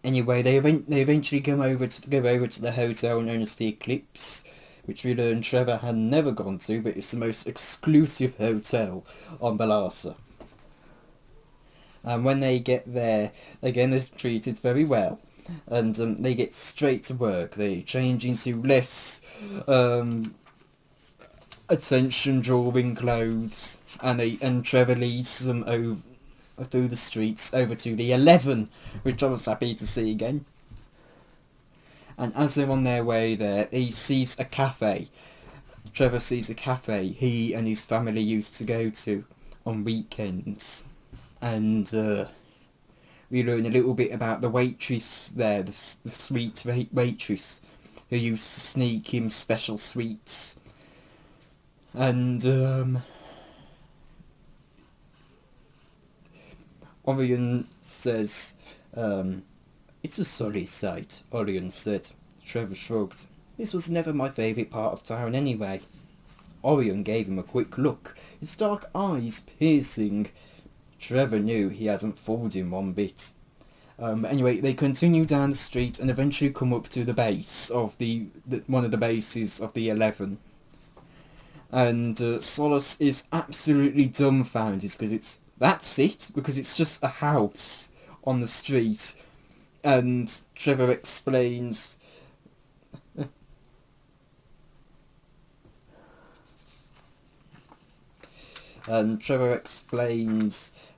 Anyway, they eventually go over to the hotel known as the Eclipse, which we learned Trevor had never gone to, but it's the most exclusive hotel on Belasa. And when they get there, again they're treated very well. And they get straight to work. They change into less attention-drawing clothes, and Trevor leads them over through the streets over to the 11, which I was happy to see again. And as they're on their way there, he sees a cafe. Trevor sees a cafe he and his family used to go to on weekends, and we learn a little bit about the waitress there, the sweet waitress who used to sneak him special sweets. And Orion says, "It's a sorry sight," Orion said. Trevor shrugged. "This was never my favourite part of town anyway." Orion gave him a quick look, his dark eyes piercing. Trevor knew he hadn't fooled him one bit. Anyway, they continue down the street and eventually come up to the base of one of the bases of the 11. And Solus is absolutely dumbfounded because because it's just a house on the street. And Trevor explains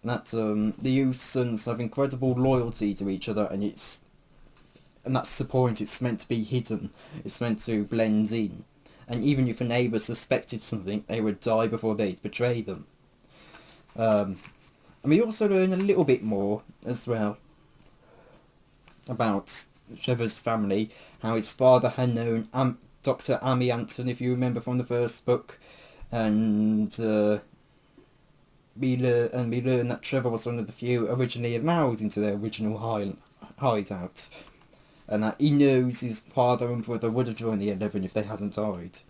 that the youths have incredible loyalty to each other, and that's the point. It's meant to be hidden. It's meant to blend in. And even if a neighbour suspected something, they would die before they'd betray them. And we also learn a little bit more as well about Trevor's family, how his father had known Dr. Amy Anton, if you remember from the first book, and we learn that Trevor was one of the few originally allowed into their original hideout. and that he knows his father and brother would have joined the 11 if they hadn't died.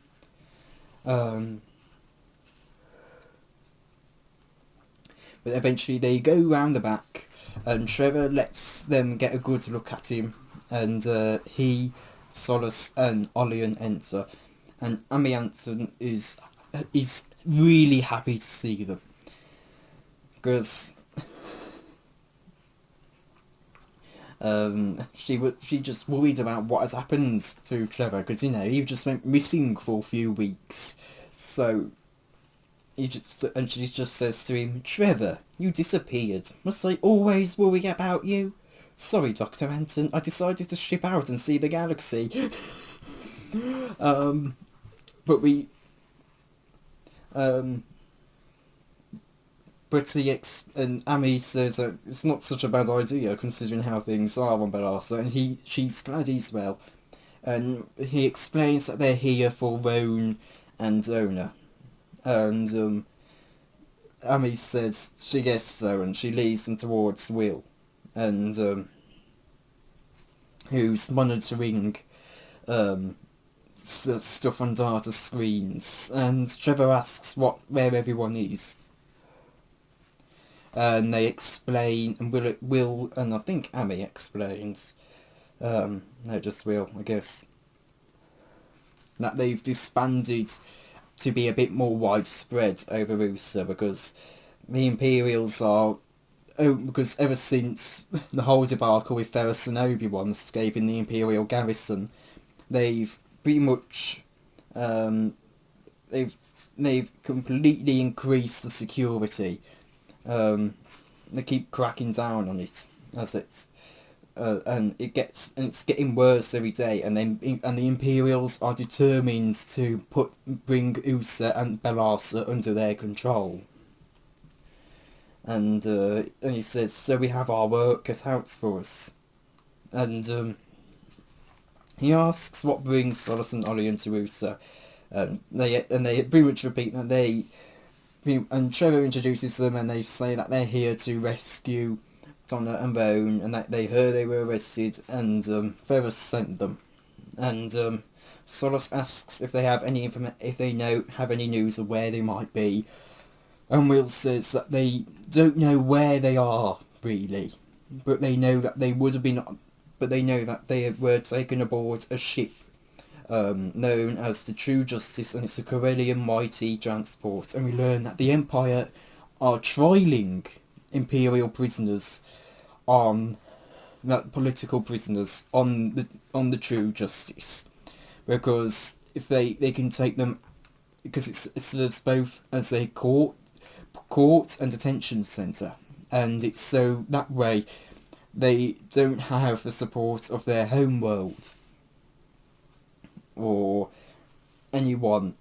But eventually they go round the back, and Trevor lets them get a good look at him, and he, Solace and Olian enter, and Amy Anson is really happy to see them, because she just worried about what has happened to Trevor, because he just went missing for a few weeks, so she just says to him, "Trevor, you disappeared. Must I always worry about you? Sorry, Dr. Anton, I decided to ship out and see the galaxy." But we... and Amy says that it's not such a bad idea considering how things are on Belasa, and she's glad he's well. And he explains that they're here for Roan and Zona. And Amy says she guessed so, and she leads them towards Will, and who's monitoring stuff on data screens. And Trevor asks where everyone is, and they explain, and Will and I think Amy explains, no, just Will, I guess, that they've disbanded to be a bit more widespread over Rusa, because the Imperials are... because ever since the whole debacle with Ferus and Obi-Wan escaping the Imperial garrison, they've pretty much... they've completely increased the security. They keep cracking down on it, as it's... and it's getting worse every day, and the Imperials are determined to bring Usa and Belasa under their control. And he says, so we have our work cut out for us. And he asks what brings Solace and Olian to Usa, and they pretty much repeat that and Trevor introduces them, and they say that they're here to rescue Donna and Roan, and that they heard they were arrested, and Ferus sent them. And Solace asks if they have any have any news of where they might be, and Will says that they don't know where they are really, but they know that they were taken aboard a ship known as the True Justice, and it's a Corellian mighty transport, and we learn that the Empire are trialing Imperial prisoners political prisoners on the True Justice, because if they can take them, because it serves both as a court and detention centre, and it's so that way they don't have the support of their home world or anyone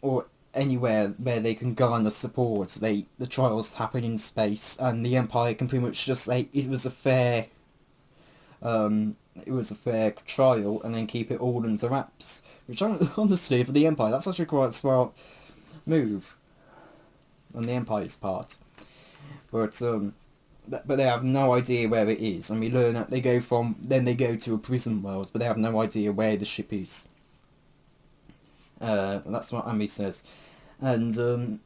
or anywhere where they can garner support. The trials happen in space, and the Empire can pretty much just say it was a fair trial, and then keep it all under wraps. Which honestly, for the Empire, that's actually quite a smart move on the Empire's part. But they have no idea where it is, and we learn that they go to a prison world, but they have no idea where the ship is. That's what Amy says. And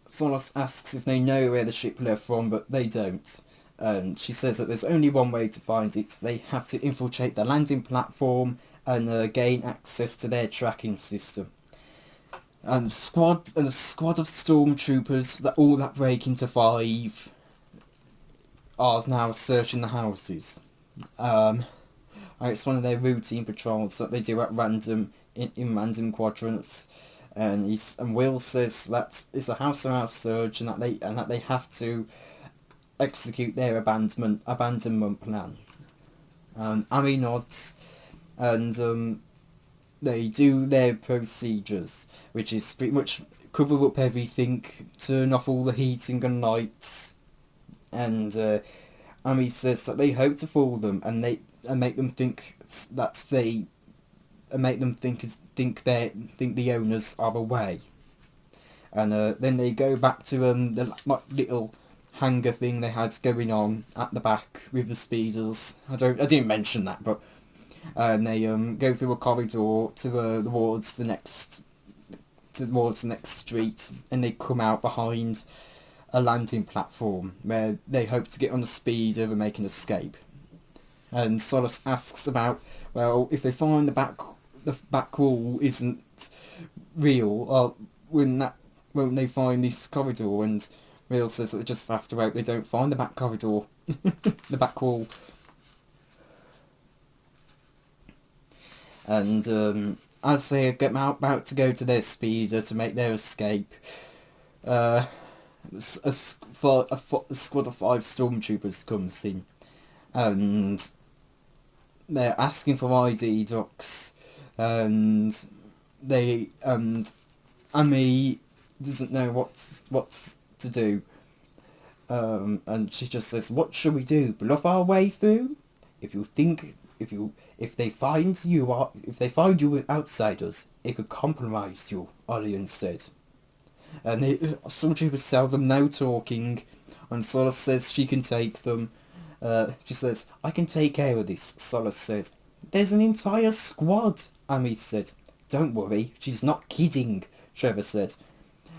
Solace asks if they know where the ship left from, but they don't. And she says that there's only one way to find it. They have to infiltrate the landing platform and gain access to their tracking system. And a squad of stormtroopers that break into 5 are now searching the houses. It's one of their routine patrols that they do at random in random quadrants. And Will says that it's a house-to-house search, and that they have to execute their abandonment plan. And Amy nods, and they do their procedures, which is pretty much cover up everything, turn off all the heating and lights, and Amy says that they hope to fool them and make them think the owners are away, and then they go back to the little hangar thing they had going on at the back with the speeders. I didn't mention that, but they go through a corridor towards the next street, and they come out behind a landing platform where they hope to get on the speeder and make an escape. And Solus asks about, well, if they find the back wall isn't real, or won't they find this corridor? And Will says that they just have to hope they don't find the back corridor, the back wall. And as they get about to go to their speeder to make their escape, a squad of 5 stormtroopers comes in, and they're asking for ID docs, and Amy doesn't know what's to do, and she just says, "What should we do? Bluff our way through? If they find you with outsiders, it could compromise you," Ollie said. And some troopers tell them no talking, and Solus says she can take them. She says, "I can take care of this," Solus said. "There's an entire squad," Amy said. "Don't worry, she's not kidding," Trevor said.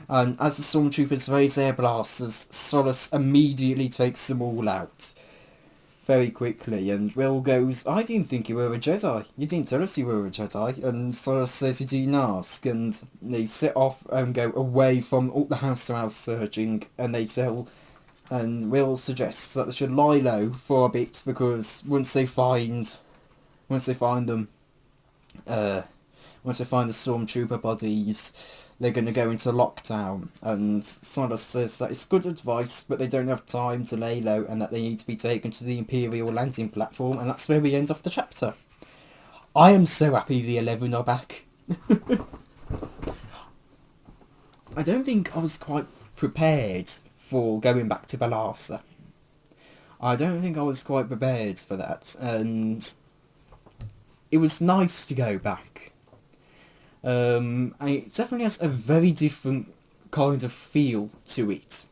And as the stormtroopers raise their blasters, Solus immediately takes them all out very quickly, and Will goes, "I didn't think you were a Jedi. You didn't tell us you were a Jedi." And Solus says he didn't ask, and they set off and go away from all the house-to-house searching, and Will suggests that they should lie low for a bit, because once they find the stormtrooper bodies, they're going to go into lockdown. And Solus says that it's good advice, but they don't have time to lay low, and that they need to be taken to the Imperial landing platform, and that's where we end off the chapter. I am so happy the 11 are back. I don't think I was quite prepared for going back to Balasa. I don't think I was quite prepared for that, and it was nice to go back. It definitely has a very different kind of feel to it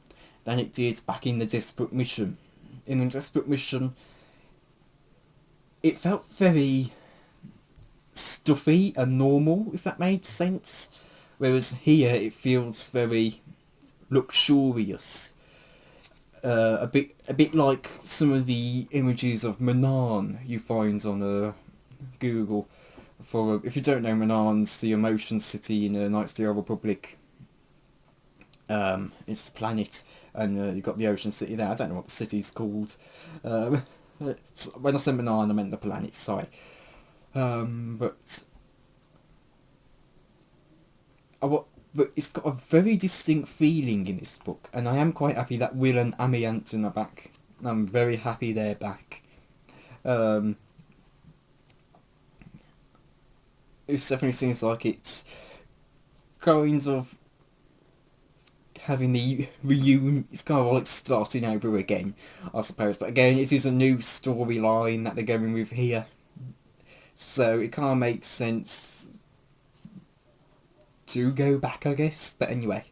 than it did back in the Desperate Mission. In the Desperate Mission, it felt very stuffy and normal, if that made sense. Whereas here, it feels very luxurious. A bit like some of the images of Manan you find on Google. If you don't know, Manan's the Emotion City in Knights of the Old Republic. It's the planet, and you've got the Ocean City there. I don't know what the city's called. When I said Manan, I meant the planet, sorry. But it's got a very distinct feeling in this book, and I am quite happy that Will and Amy Anton are back. I'm very happy they're back. It definitely seems like it's kind of having the reunion. It's kind of like starting over again, I suppose. But again, it is a new storyline that they're going with here, so it kind of makes sense to go back, I guess. But anyway,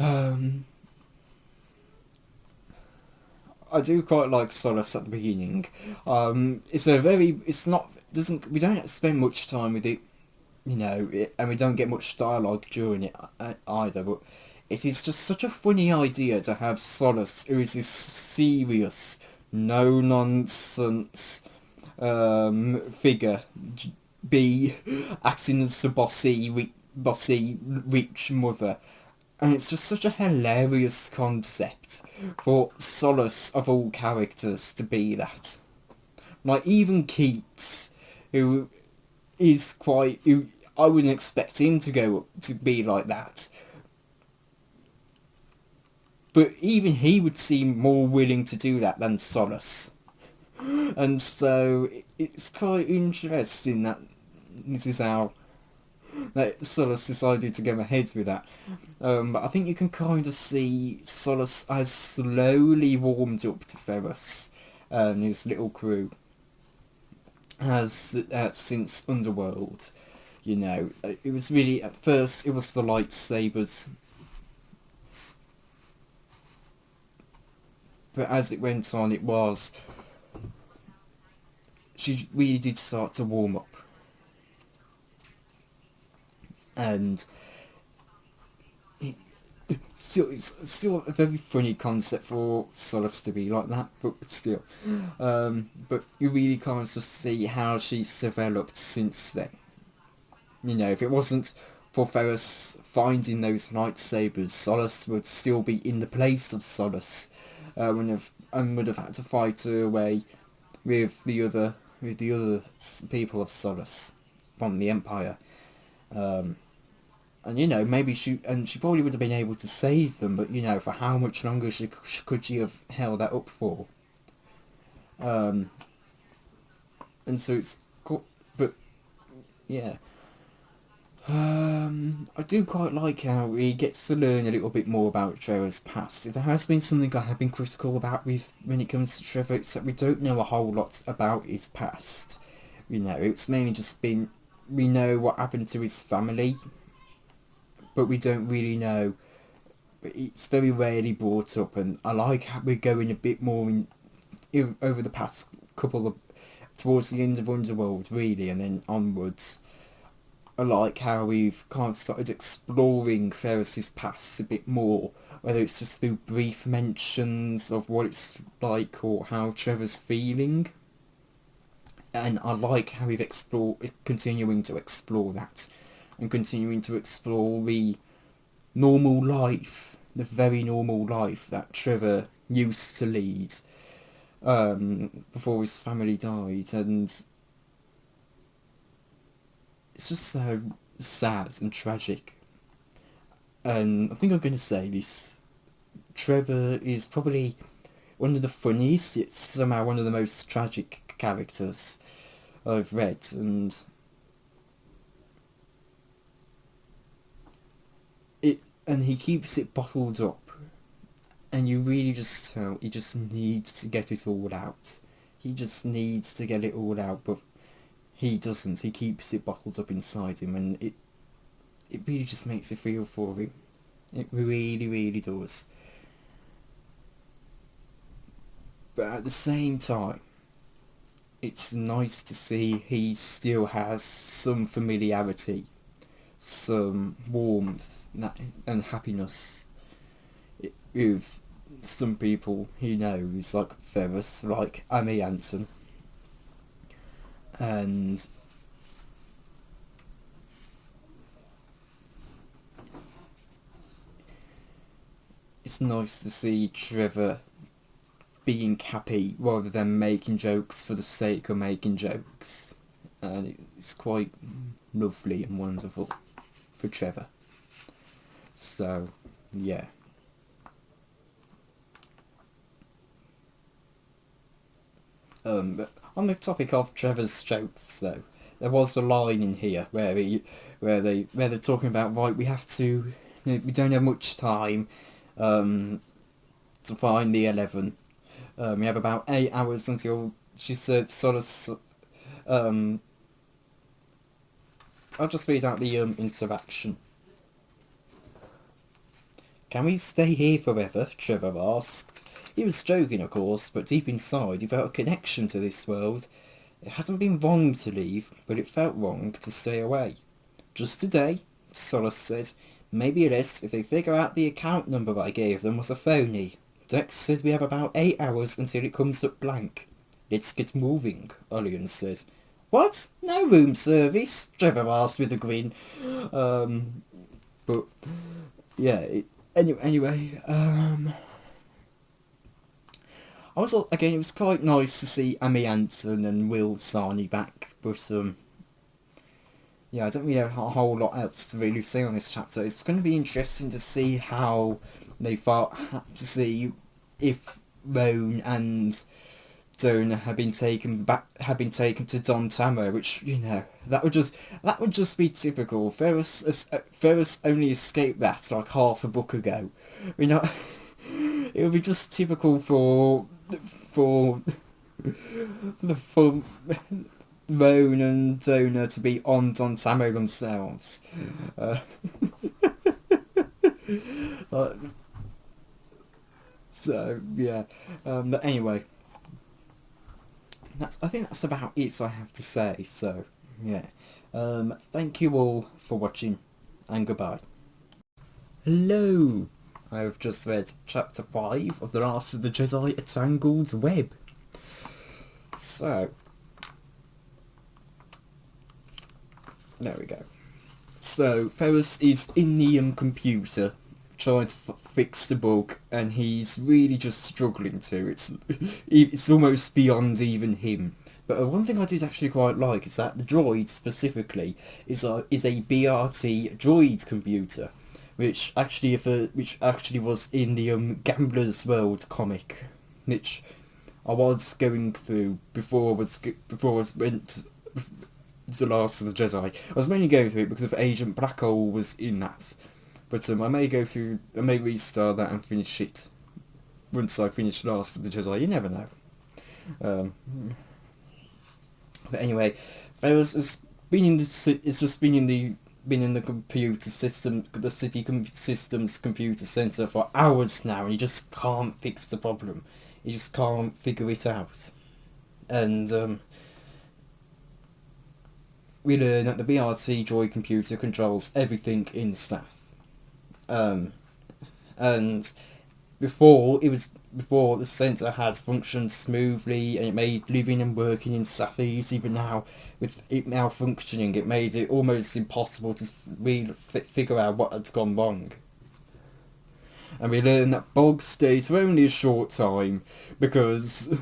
I do quite like Solus at the beginning. We don't spend much time with it, and we don't get much dialogue during it either, but it is just such a funny idea to have Solus, who is this serious, no-nonsense figure, be acting as the bossy, rich mother. And it's just such a hilarious concept for Solus, of all characters, to be that. Like, even Keats, who I wouldn't expect him to be like that. But even he would seem more willing to do that than Solus. And so it's quite interesting that this is how that Solus decided to go ahead with that. But I think you can kind of see Solus has slowly warmed up to Ferus and his little crew. Since Underworld, it was really, at first it was the lightsabers, but as it went on, she really did start to warm up, and it's still a very funny concept for Solace to be like that, but still. But you really can't just see how she's developed since then. You know, if it wasn't for Ferus finding those lightsabers, Solace would still be in the place of Solace, and would have had to fight her way with the other people of Solace from the Empire. And you know, maybe she probably would have been able to save them, but you know, for how much longer could she have held that up for? And so it's cool, but yeah. I do quite like how we get to learn a little bit more about Trevor's past. There has been something I have been critical about when it comes to Trevor, it's that we don't know a whole lot about his past. You know, it's mainly just been, we know what happened to his family, but we don't really know. It's very rarely brought up, and I like how we're going a bit more over the past couple of, towards the end of Underworld really, and then onwards. I like how we've kind of started exploring Ferris's past a bit more, whether it's just through brief mentions of what it's like or how Trevor's feeling. And I like how we've continuing to explore that, and continuing to explore the normal life, the very normal life that Trevor used to lead before his family died, and it's just so sad and tragic. And I think I'm going to say this, Trevor is probably one of the funniest, it's somehow one of the most tragic characters I've read, and he keeps it bottled up, and you really just tell he just needs to get it all out. He just needs to get it all out, but he doesn't. He keeps it bottled up inside him, and it really just makes you feel for him. It really, really does. But at the same time, it's nice to see he still has some familiarity, some warmth and happiness with some people he knows, like Ferus, like Amy Anton. And it's nice to see Trevor being happy rather than making jokes for the sake of making jokes, and it's quite lovely and wonderful for Trevor. So yeah. But on the topic of Trevor's jokes, though, there was a line in here where they're talking about, right, we have to, we don't have much time to find the 11. We have about 8 hours until, she said, sort of, I'll just read out the interaction. "Can we stay here forever?" Trevor asked. He was joking, of course, but deep inside he felt a connection to this world. It hadn't been wrong to leave, but it felt wrong to stay away. "Just today," Solace said. "Maybe less if they figure out the account number I gave them was a phony. Dex said we have about 8 hours until it comes up blank." "Let's get moving," Olian said. "What? No room service?" Trevor asked with a grin. But yeah, anyway, also, again, it was quite nice to see Amy Anson and Will Sarney back, but yeah, I don't really have a whole lot else to really say on this chapter. It's going to be interesting to see how they to see if Roan and Donor have been taken to Don Tamo, which, you know, that would just be typical. Ferus only escaped that like half a book ago. You know, it would be just typical for Roan and Donor to be on Don Tamo themselves. So yeah, but anyway, I think that's about it I have to say. So yeah, thank you all for watching, and goodbye. Hello! I have just read Chapter 5 of The Last of the Jedi, A Tangled Web. So, there we go. So, Ferus is in the computer trying to fix the bug, and he's really just struggling to. It's almost beyond even him. But one thing I did actually quite like is that the droid specifically is a BRT droid computer, which actually was in the Gambler's World comic, which I was going through before I went to The Last of the Jedi. I was mainly going through it because of Agent Blackhole was in that. But I may restart that and finish it once I finish Last of the Jedi. You never know. But anyway, Ferus has been in the computer system, the system's computer center for hours now, and he just can't fix the problem. He just can't figure it out. And we learn that the BRT droid computer controls everything in staff. And before the center had functioned smoothly and it made living and working in staff easy, but now with it malfunctioning, it made it almost impossible to really figure out what had gone wrong. And we learn that Bog stayed for only a short time because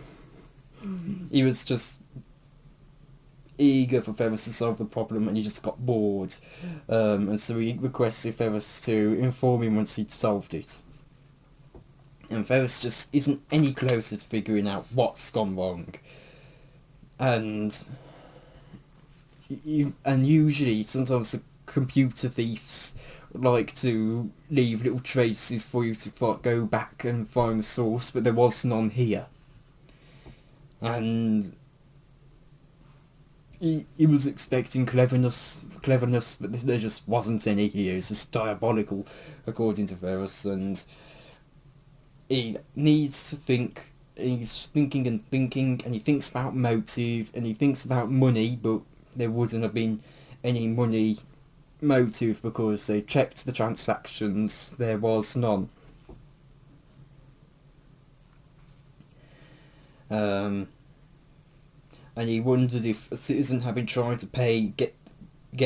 he was just eager for Ferus to solve the problem, and he just got bored. And so he requested Ferus to inform him once he'd solved it. And Ferus just isn't any closer to figuring out what's gone wrong. And usually, sometimes the computer thieves like to leave little traces for you to go back and find the source, but there was none here. And he was expecting cleverness, but there just wasn't any here. It's just diabolical, according to Ferus, and he needs to think. He's thinking, and he thinks about motive, and he thinks about money, but there wouldn't have been any money motive because they checked the transactions, there was none. And he wondered if a citizen had been trying to get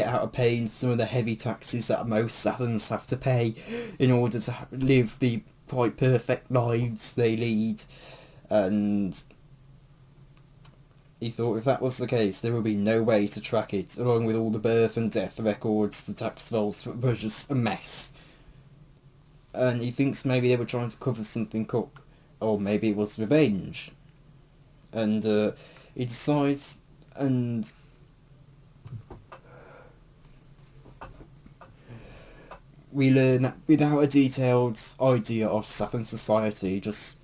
out of paying some of the heavy taxes that most Sathans have to pay in order to live the quite perfect lives they lead, and he thought if that was the case, there would be no way to track it. Along with all the birth and death records, the tax rolls were just a mess. And he thinks maybe they were trying to cover something up, or maybe it was revenge. And he decides, and we learn that without a detailed idea of Sathan society, he just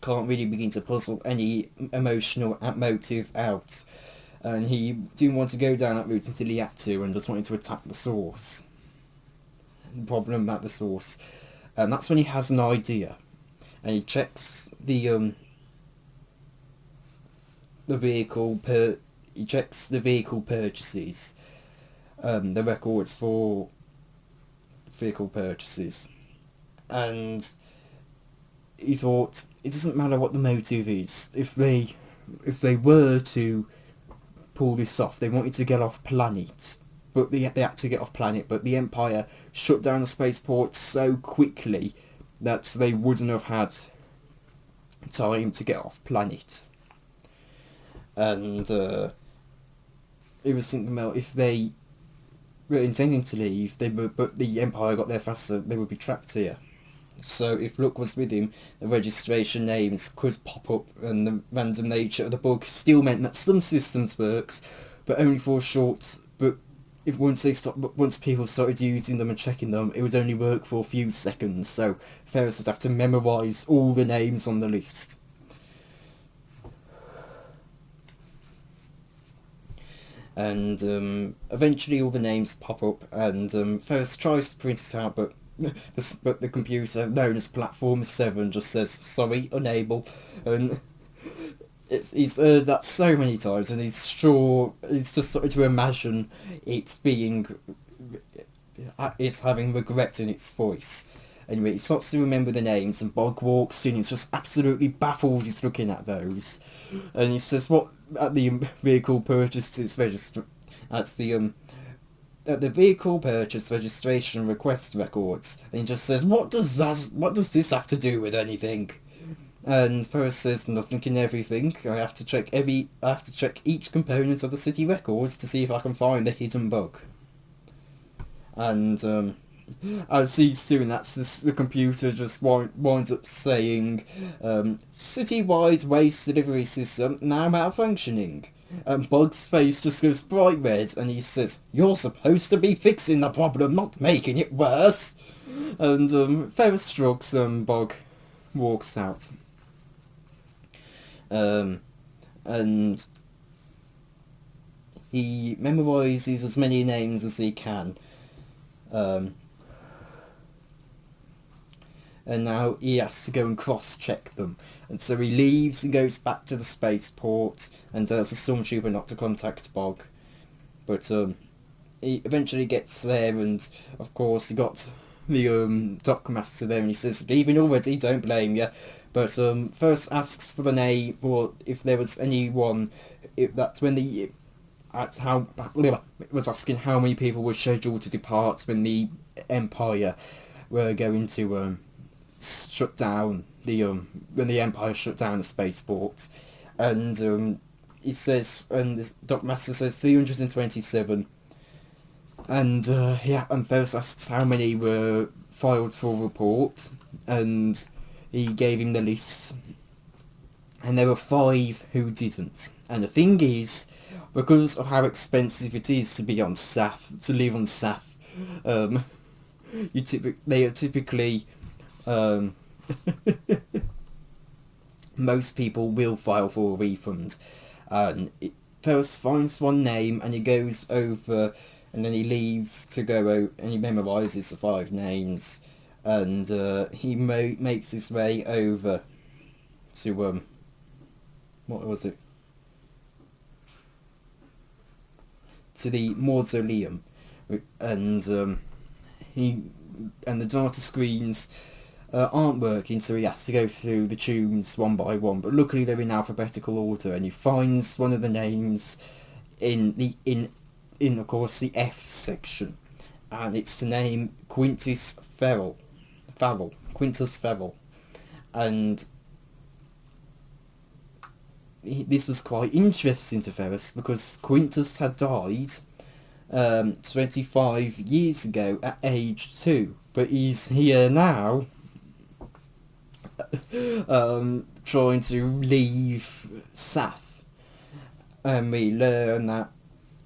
can't really begin to puzzle any emotional motive out. And he didn't want to go down that route until he had to, and just wanted to attack the source. The problem about the source. And that's when he has an idea. And he checks the vehicle purchases. The records for vehicle purchases. And he thought, it doesn't matter what the motive is. If they were to pull this off, they wanted to get off planet, but they had to get off planet, but the Empire shut down the spaceport so quickly that they wouldn't have had time to get off planet. And he was thinking about if they were intending to leave, but the Empire got there faster, they would be trapped here. So if luck was with him, the registration names could pop up, and the random nature of the bug still meant that some systems works, but only for short. But once people started using them and checking them, it would only work for a few seconds. So Ferus would have to memorise all the names on the list. And eventually all the names pop up, and Ferus tries to print it out, but but the computer known as Platform 7 just says, sorry, unable, and he's heard that so many times, and he's sure, he's just starting to imagine it being, it's having regret in its voice. Anyway, he starts to remember the names, and Bog walks in, he's just absolutely baffled, he's looking at those, and he says, what, at the vehicle purchases register, at the vehicle purchase registration request records, and he just says, what does this have to do with anything? And Ferus says, nothing and everything. I have to check each component of the city records to see if I can find the hidden bug. And as he's doing that, the computer just winds up saying, city-wide waste delivery system now malfunctioning. And Bug's face just goes bright red, and he says, you're supposed to be fixing the problem, not making it worse. And Ferus shrugs, and Bug walks out. And he memorises as many names as he can. And now he has to go and cross-check them. And so he leaves and goes back to the spaceport and tells the stormtrooper not to contact Bog. But he eventually gets there, and of course he got the dockmaster there, and he says, leaving already, don't blame you. But first asks for the name, or if there was anyone, that's when it was asking how many people were scheduled to depart when the Empire were going to shut down when the Empire shut down the spaceport, and he says, and the dockmaster says 327, and and Ferus asks how many were filed for report, and he gave him the list, and there were 5 who didn't. And the thing is, because of how expensive it is to be on SAF, to live on SAF, they are typically most people will file for a refund. And Ferus finds one name, and he goes over, and then he leaves to go out, and he memorises the 5 names, and he makes his way over to what was it? To the mausoleum, and the data screens aren't working, so he has to go through the tombs one by one. But luckily they're in alphabetical order, and he finds one of the names in of course the F section, and it's the name Quintus Ferrell, and this was quite interesting to Ferus, because Quintus had died 25 years ago at age 2, but he's here now trying to leave Saf, and we learn that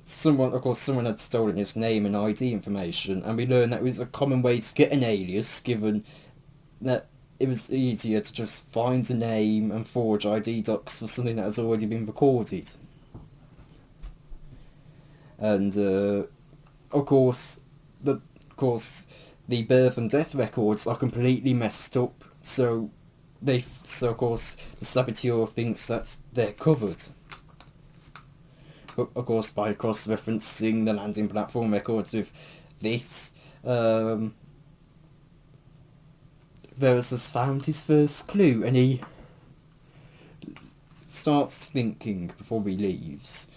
someone had stolen his name and ID information, and we learn that it was a common way to get an alias, given that it was easier to just find a name and forge ID docs for something that has already been recorded. And of course the birth and death records are completely messed up, so of course the saboteur thinks that they're covered. But of course, by cross-referencing the landing platform records with this, Ferus has found his first clue, and he starts thinking before he leaves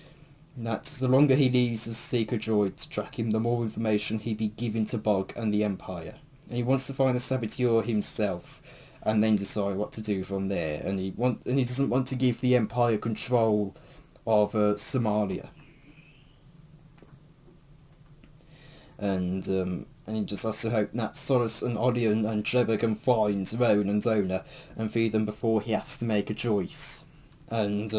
that the longer he leaves the Seeker droid to track him, the more information he'd be given to Bog and the Empire. And he wants to find the saboteur himself, and then decide what to do from there. And he doesn't want to give the Empire control of Somalia. And he just has to hope that Soros and Odion and Trevor can find Roan and Zona and feed them before he has to make a choice. And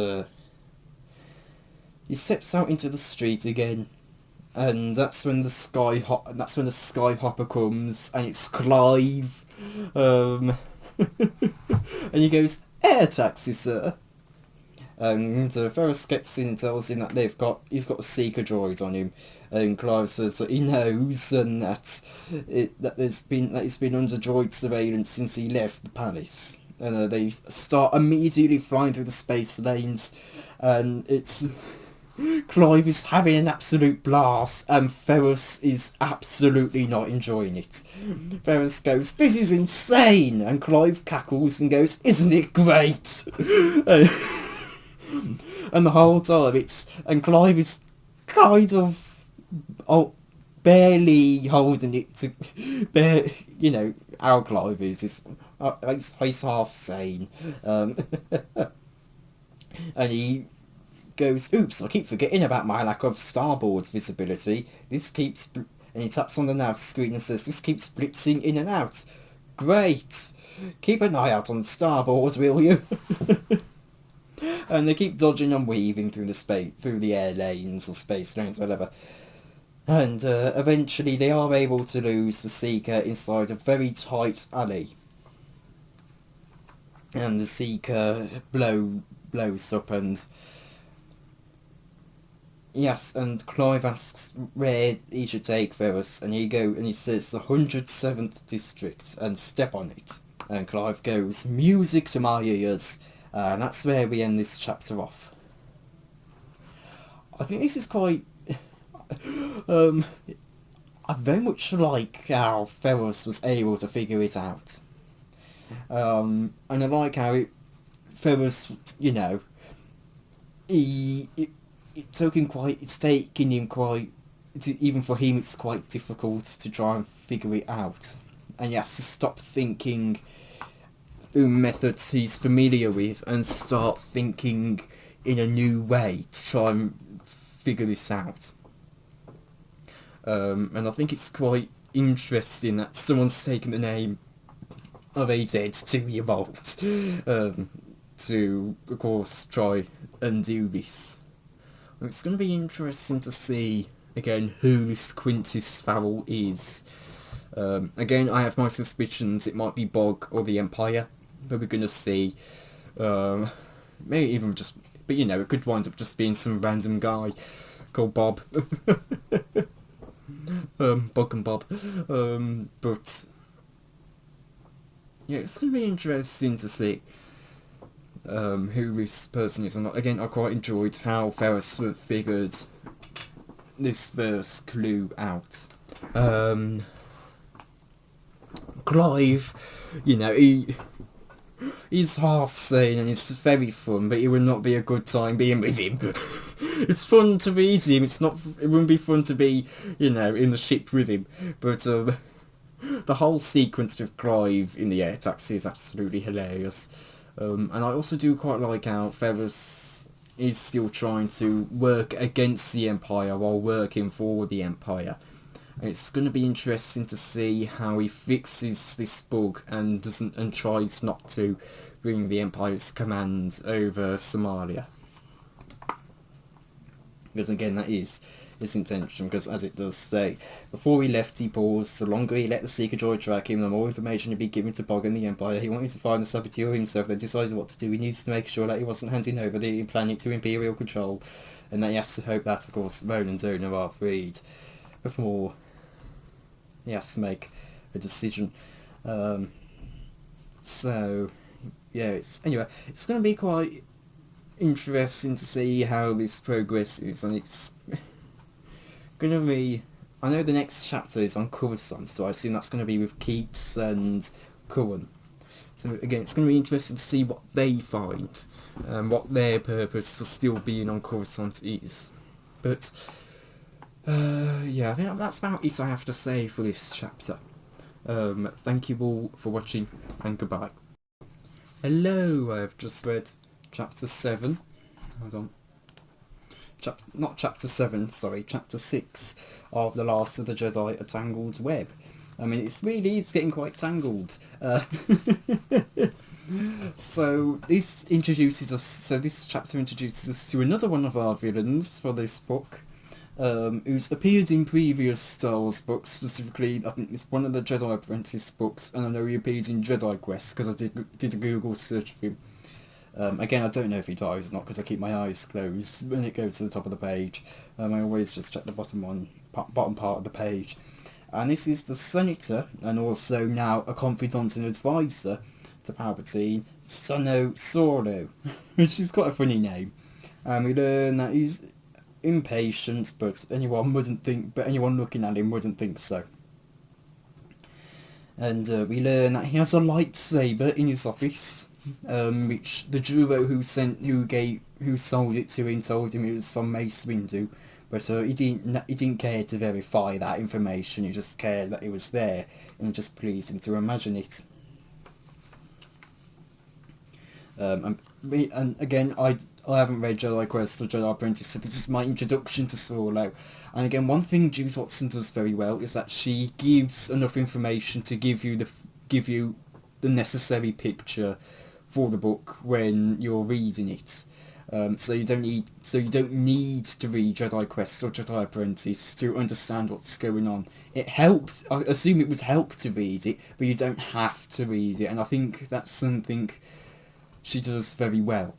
he steps out into the street again, and that's when the Skyhopper comes, and it's Clive, and he goes, "Air taxi, sir." And Ferus gets in and tells him that he's got a seeker droid on him, and Clive says that he knows and that he's been under droid surveillance since he left the palace. And they start immediately flying through the space lanes, and it's Clive is having an absolute blast, and Ferus is absolutely not enjoying it. Ferus goes, "This is insane!" And Clive cackles and goes, "Isn't it great?" And the whole time Clive is kind of barely holding it to, our Clive he's half sane, and he goes, "Oops, I keep forgetting about my lack of starboard visibility. And he taps on the nav screen and says, "This keeps blitzing in and out. Great. Keep an eye out on starboard, will you?" And they keep dodging and weaving through the air lanes or space lanes, whatever. And eventually they are able to lose the Seeker inside a very tight alley. And the Seeker blows up, and yes, and Clive asks where he should take Ferus, and he says the 107th district, and step on it. And Clive goes, "Music to my ears," and that's where we end this chapter off. I think this is quite. I very much like how Ferus was able to figure it out, and I like how Ferus, it's taking him quite, even for him it's quite difficult to try and figure it out, and he has to stop thinking through methods he's familiar with and start thinking in a new way to try and figure this out. And I think it's quite interesting that someone's taken the name of a dead 2-year-old to, of course, try and do this. It's going to be interesting to see, again, who this Quintus Farrell is. Again, I have my suspicions it might be Bog or the Empire, but we're going to see. Maybe even just, but it could wind up just being some random guy called Bob. Bog and Bob. But yeah, it's going to be interesting to see who this person is. And again, I quite enjoyed how Ferus figured this first clue out. Clive, he's half sane and it's very fun, but it would not be a good time being with him. It's fun to read him, it wouldn't be fun to be, in the ship with him, but the whole sequence with Clive in the air taxi is absolutely hilarious. And I also do quite like how Ferus is still trying to work against the Empire while working for the Empire. And it's going to be interesting to see how he fixes this bug and tries not to bring the Empire's command over Somalia. Because again, that is his intention, because as it does say, before he left he paused, the longer he let the Seeker droid track him, the more information he'd be given to Bog and the Empire. He wanted to find the saboteur himself, then decided what to do. He needs to make sure that he wasn't handing over the planet to Imperial control, and that he has to hope that, of course, Ron and Zona are freed before he has to make a decision. So yeah, it's going to be quite interesting to see how this progresses, and it's going to be, I know the next chapter is on Coruscant, so I assume that's going to be with Keats and Cohen. So again, it's going to be interesting to see what they find and what their purpose for still being on Coruscant is. But yeah, I think that's about it I have to say for this chapter. Thank you all for watching, and goodbye. Hello, I've just read chapter 7. Hold on. Not chapter 7, sorry, chapter 6 of The Last of the Jedi, A Tangled Web. I mean, it's getting quite tangled. So this chapter introduces us to another one of our villains for this book, who's appeared in previous Star Wars books, specifically, I think it's one of the Jedi Apprentice books, and I know he appears in Jedi Quest, because I did a Google search of him. Again, I don't know if he dies or not because I keep my eyes closed when it goes to the top of the page. I always just check the bottom part of the page. And this is the Senator, and also now a confidant and advisor to Palpatine, Sono Solo, which is quite a funny name. And we learn that he's impatient, but anyone looking at him wouldn't think so. And we learn that he has a lightsaber in his office, which the duo who sold it to him told him it was from Mace Windu, but he didn't care to verify that information. He just cared that it was there, and it just pleased him to imagine it. And again, I haven't read Jedi Quest or Jedi Apprentice, so this is my introduction to Solo. And again, one thing Jude Watson does very well is that she gives enough information to give you the necessary picture for the book when you're reading it. So you don't need to read Jedi Quest or Jedi Apprentice to understand what's going on. It helps. I assume it would help to read it, but you don't have to read it. And I think that's something she does very well.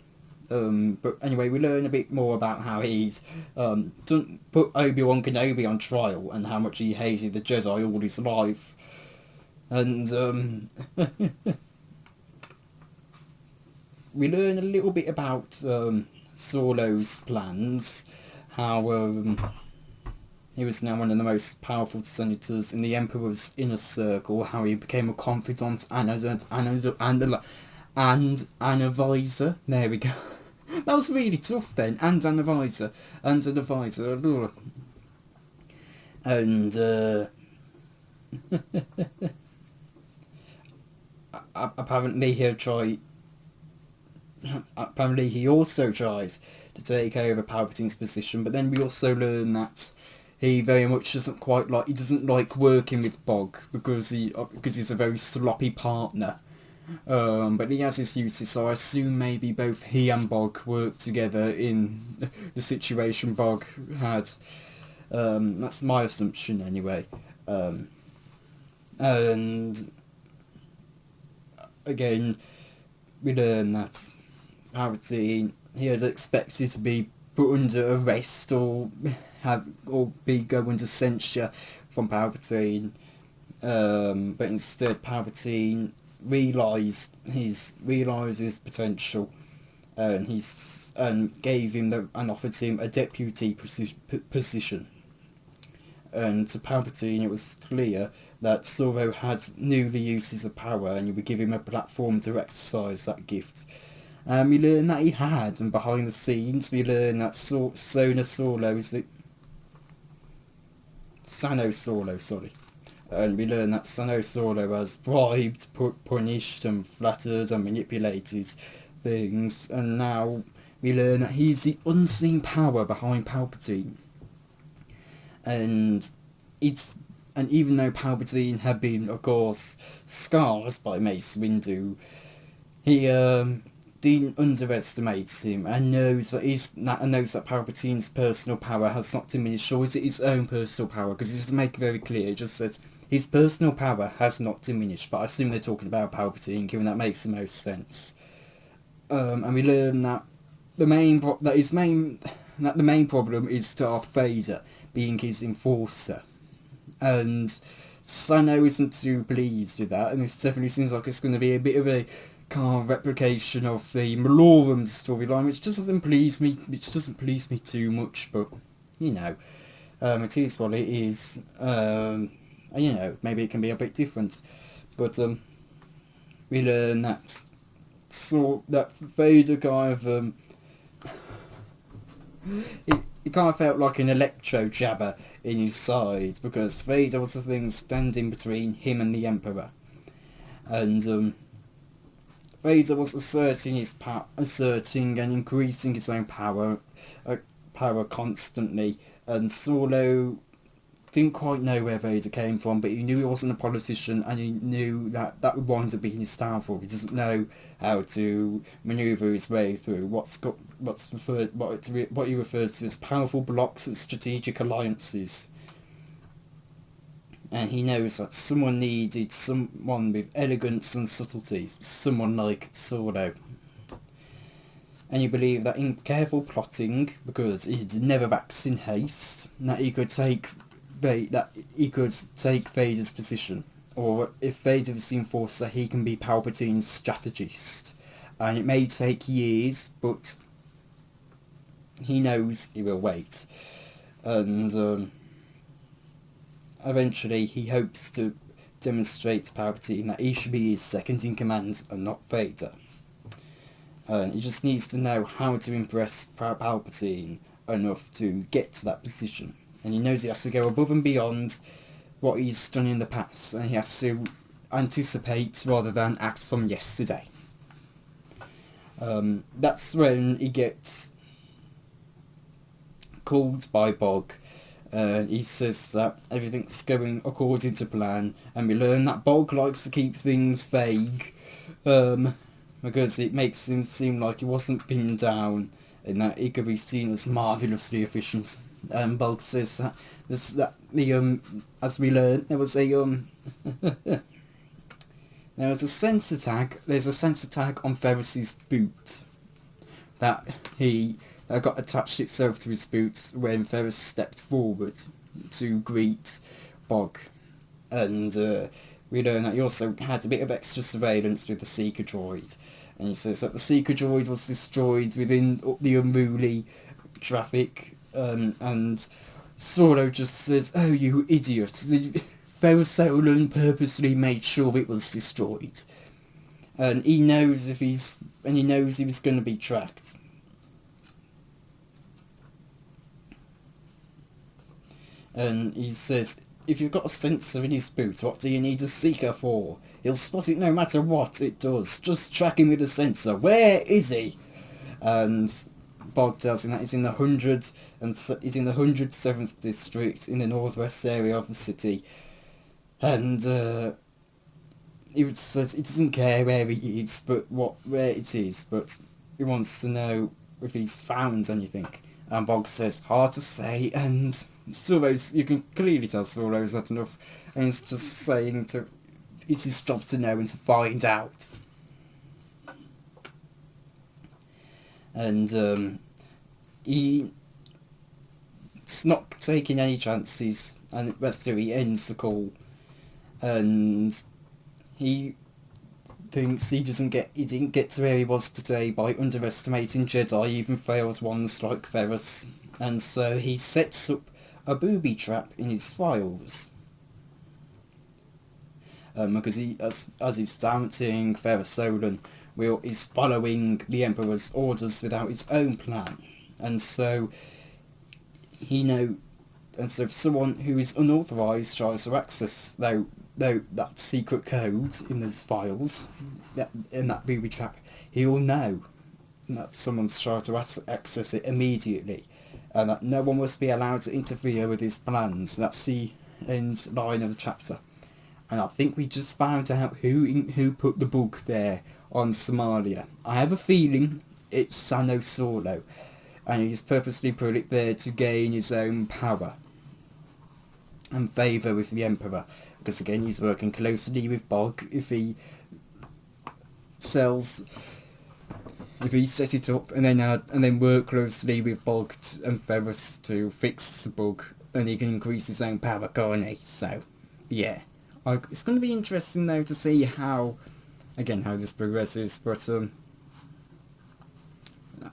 But anyway, we learn a bit more about how he's put Obi-Wan Kenobi on trial and how much he hated the Jedi all his life. And we learn a little bit about Solo's plans, how he was now one of the most powerful senators in the Emperor's inner circle, how he became a confidant and an advisor. There we go. That was really tough then. And an advisor. And apparently he also tries to take over Palpatine's position, but then we also learn that he very much doesn't like working with Bog because he's a very sloppy partner. But he has his uses, so I assume maybe both he and Bog worked together in the situation Bog had. That's my assumption anyway. And again, we learn that Palpatine, he had expected to be put under arrest or go under censure from Palpatine, but instead Palpatine realised his potential, and gave him and offered him a deputy position. And to Palpatine, it was clear that Solo knew the uses of power, and he would give him a platform to exercise that gift. And we learn that he had, and behind the scenes, we learn that Sano Solo is the... Sano Solo, sorry. And we learn that Sano Solo has bribed, punished, and flattered, and manipulated things. And now we learn that he's the unseen power behind Palpatine. And even though Palpatine had been, of course, scarred by Mace Windu, he didn't underestimate him, and knows that Palpatine's personal power has not diminished. Or is it his own personal power? Because just to make it very clear, it just says his personal power has not diminished. But I assume they're talking about Palpatine, given that makes the most sense. And we learn that the main problem is Darth Vader being his enforcer. And Sano isn't too pleased with that, and it definitely seems like it's going to be a bit of a kind of replication of the Malorum storyline, which doesn't please me too much, but, it is what it is. Maybe it can be a bit different. But we learn that Vader kind of... It kind of felt like an electro jabber in his side, because Vader was the thing standing between him and the Emperor. And Vader was asserting and increasing his own power constantly, and Solo didn't quite know where Vader came from, but he knew he wasn't a politician, and he knew that would wind up being his downfall. He doesn't know how to manoeuvre his way through what he refers to as powerful blocks and strategic alliances. And he knows that someone needed someone with elegance and subtlety, someone like Solo. and you believe that in careful plotting, because he'd never acts in haste, that he could take Vader's position, or if Vader is the enforcer, he can be Palpatine's strategist. And it may take years, but he knows he will wait. And eventually he hopes to demonstrate to Palpatine that he should be his second in command and not Vader. He just needs to know how to impress Palpatine enough to get to that position. And he knows he has to go above and beyond what he's done in the past, and he has to anticipate rather than act from yesterday. That's when he gets called by Bog. He says that everything's going according to plan, and we learn that Bog likes to keep things vague, because it makes him seem like he wasn't pinned down, and that he could be seen as marvellously efficient. Bog says that as we learn, there was a there's a sensor tag on Ferus's boot that got attached itself to his boot when Ferus stepped forward to greet Bog. And we learn that he also had a bit of extra surveillance with the Seeker droid. And he says that the Seeker droid was destroyed within the unruly traffic, and Solo just says, "Oh, you idiot. Ferus Solon purposely made sure it was destroyed." And he knows he was going to be tracked. And he says, "If you've got a sensor in his boot, what do you need a Seeker for? He'll spot it no matter what it does. Just track him with a sensor. Where is he?" And Bog tells him that he's in the 107th district in the northwest area of the city. And he says he doesn't care where he is, but where it is, but he wants to know if he's found anything. And Bog says, "Hard to say," and you can clearly tell Solo's not enough, and he's just saying it's his job to know and to find out. And he's not taking any chances, and he ends the call, and he thinks he didn't get to where he was today by underestimating Jedi, even failed ones like Ferus, and so he sets up a booby trap in his files. Because as he's doubting Ferus Solon is following the Emperor's orders without his own plan, and so if someone who is unauthorized tries to access that secret code in those files, in that booby trap, he'll know that someone's trying to access it immediately, and that no one must be allowed to interfere with his plans. That's the end line of the chapter. And I think we just found out who put the book there on Somalia. I have a feeling it's Sano Solo, and he's purposely put it there to gain his own power and favour with the Emperor, because again he's working closely with Bog. If he set it up and then work closely with Bog and Ferus to fix the bug, then he can increase his own power, can't he? So yeah, it's going to be interesting though to see how this progresses, but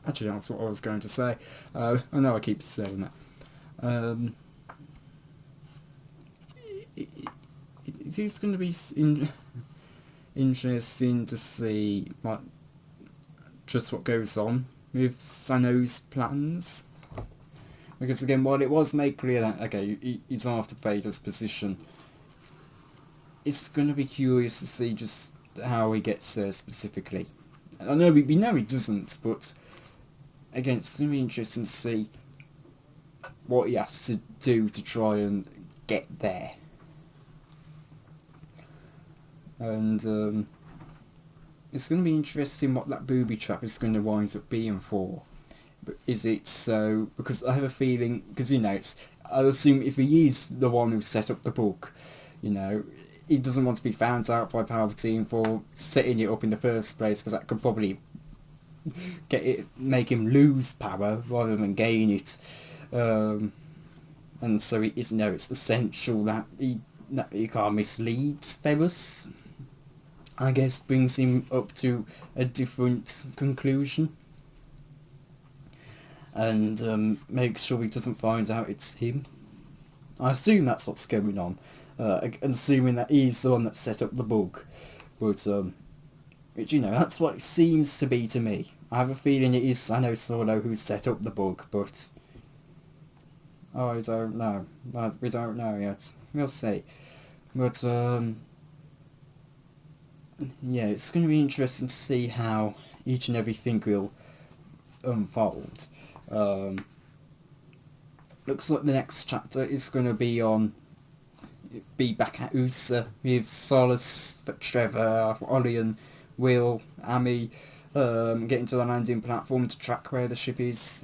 actually that's what I was going to say. I know I keep saying that. It is going to be interesting to see what goes on with Sano's plans, because again, while it was made clear that he's after Vader's position, it's going to be curious to see just how he gets there specifically. I know we know he doesn't, but again, it's going to be interesting to see what he has to do to try and get there. And it's going to be interesting what that booby trap is going to wind up being for. But is it so? Because I have a feeling, because I assume if he is the one who set up the book, he doesn't want to be found out by Palpatine for setting it up in the first place, because that could probably make him lose power rather than gain it. And so it is, it's essential that he can't mislead Ferus. I guess brings him up to a different conclusion. And makes sure he doesn't find out it's him. I assume that's what's going on. Assuming that he's the one that set up the bug. But, that's what it seems to be to me. I have a feeling it is Sano Solo who set up the bug, but... I don't know. We don't know yet. We'll see. But, yeah, it's going to be interesting to see how each and everything will unfold. Looks like the next chapter is going to be back at USA with Solus, Trevor, Ollie and Will, Amy, getting to the landing platform to track where the ship is.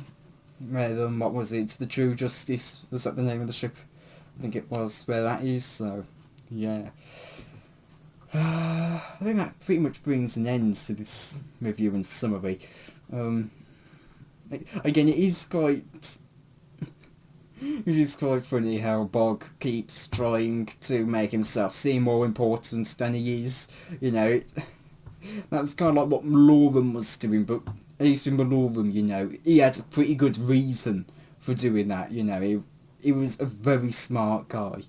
What was it? The True Justice, was that the name of the ship? I think it was, where that is, so, yeah. I think that pretty much brings an end to this review and summary. Again, it is quite funny how Bog keeps trying to make himself seem more important than he is. That's kind of like what Malorum was doing, but at least with Malorum, he had a pretty good reason for doing that. He was a very smart guy.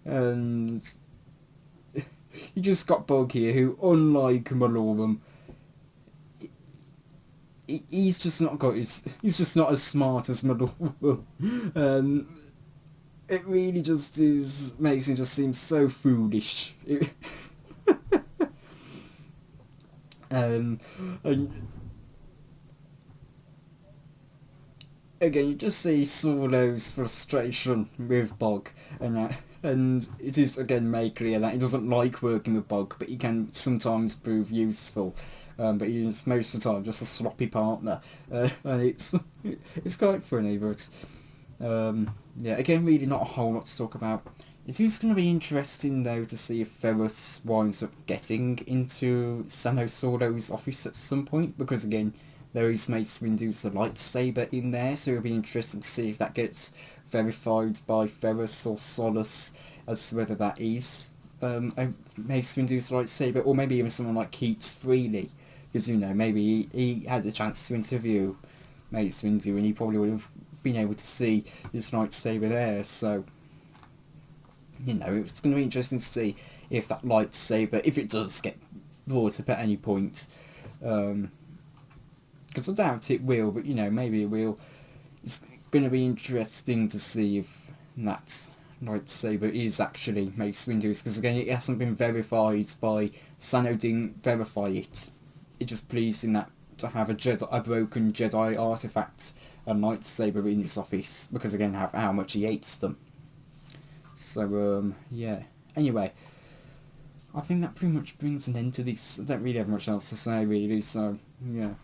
And you just got Bog here, who, unlike Malorum, he's just not as smart as Malorum. And it really just makes him just seem so foolish. And again, you just see Solo's frustration with Bog, and it is again made clear that he doesn't like working with Bog, but he can sometimes prove useful. But he's most of the time just a sloppy partner, and it's quite funny. But yeah, again, really not a whole lot to talk about. It is going to be interesting though to see if Ferus winds up getting into Sano Solo's office at some point, because again, there is Mace Windu's lightsaber in there, so it'll be interesting to see if that gets verified by Ferus or Solus as to whether that is Mace Windu's lightsaber, or maybe even someone like Keats Freely, because maybe he had the chance to interview Mace Windu and he probably would have been able to see his lightsaber there. So it's going to be interesting to see if that lightsaber, if it does get brought up at any point, because I doubt it will, but maybe it will. It's going to be interesting to see if that lightsaber is actually Mace Windu's, because again, it hasn't been verified by Sano. Didn't verify it. It just pleased him that to have a broken Jedi artifact, a lightsaber in his office, because again, how much he hates them. So yeah. Anyway, I think that pretty much brings an end to this. I don't really have much else to say really. So yeah.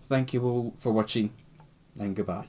Thank you all for watching, and goodbye.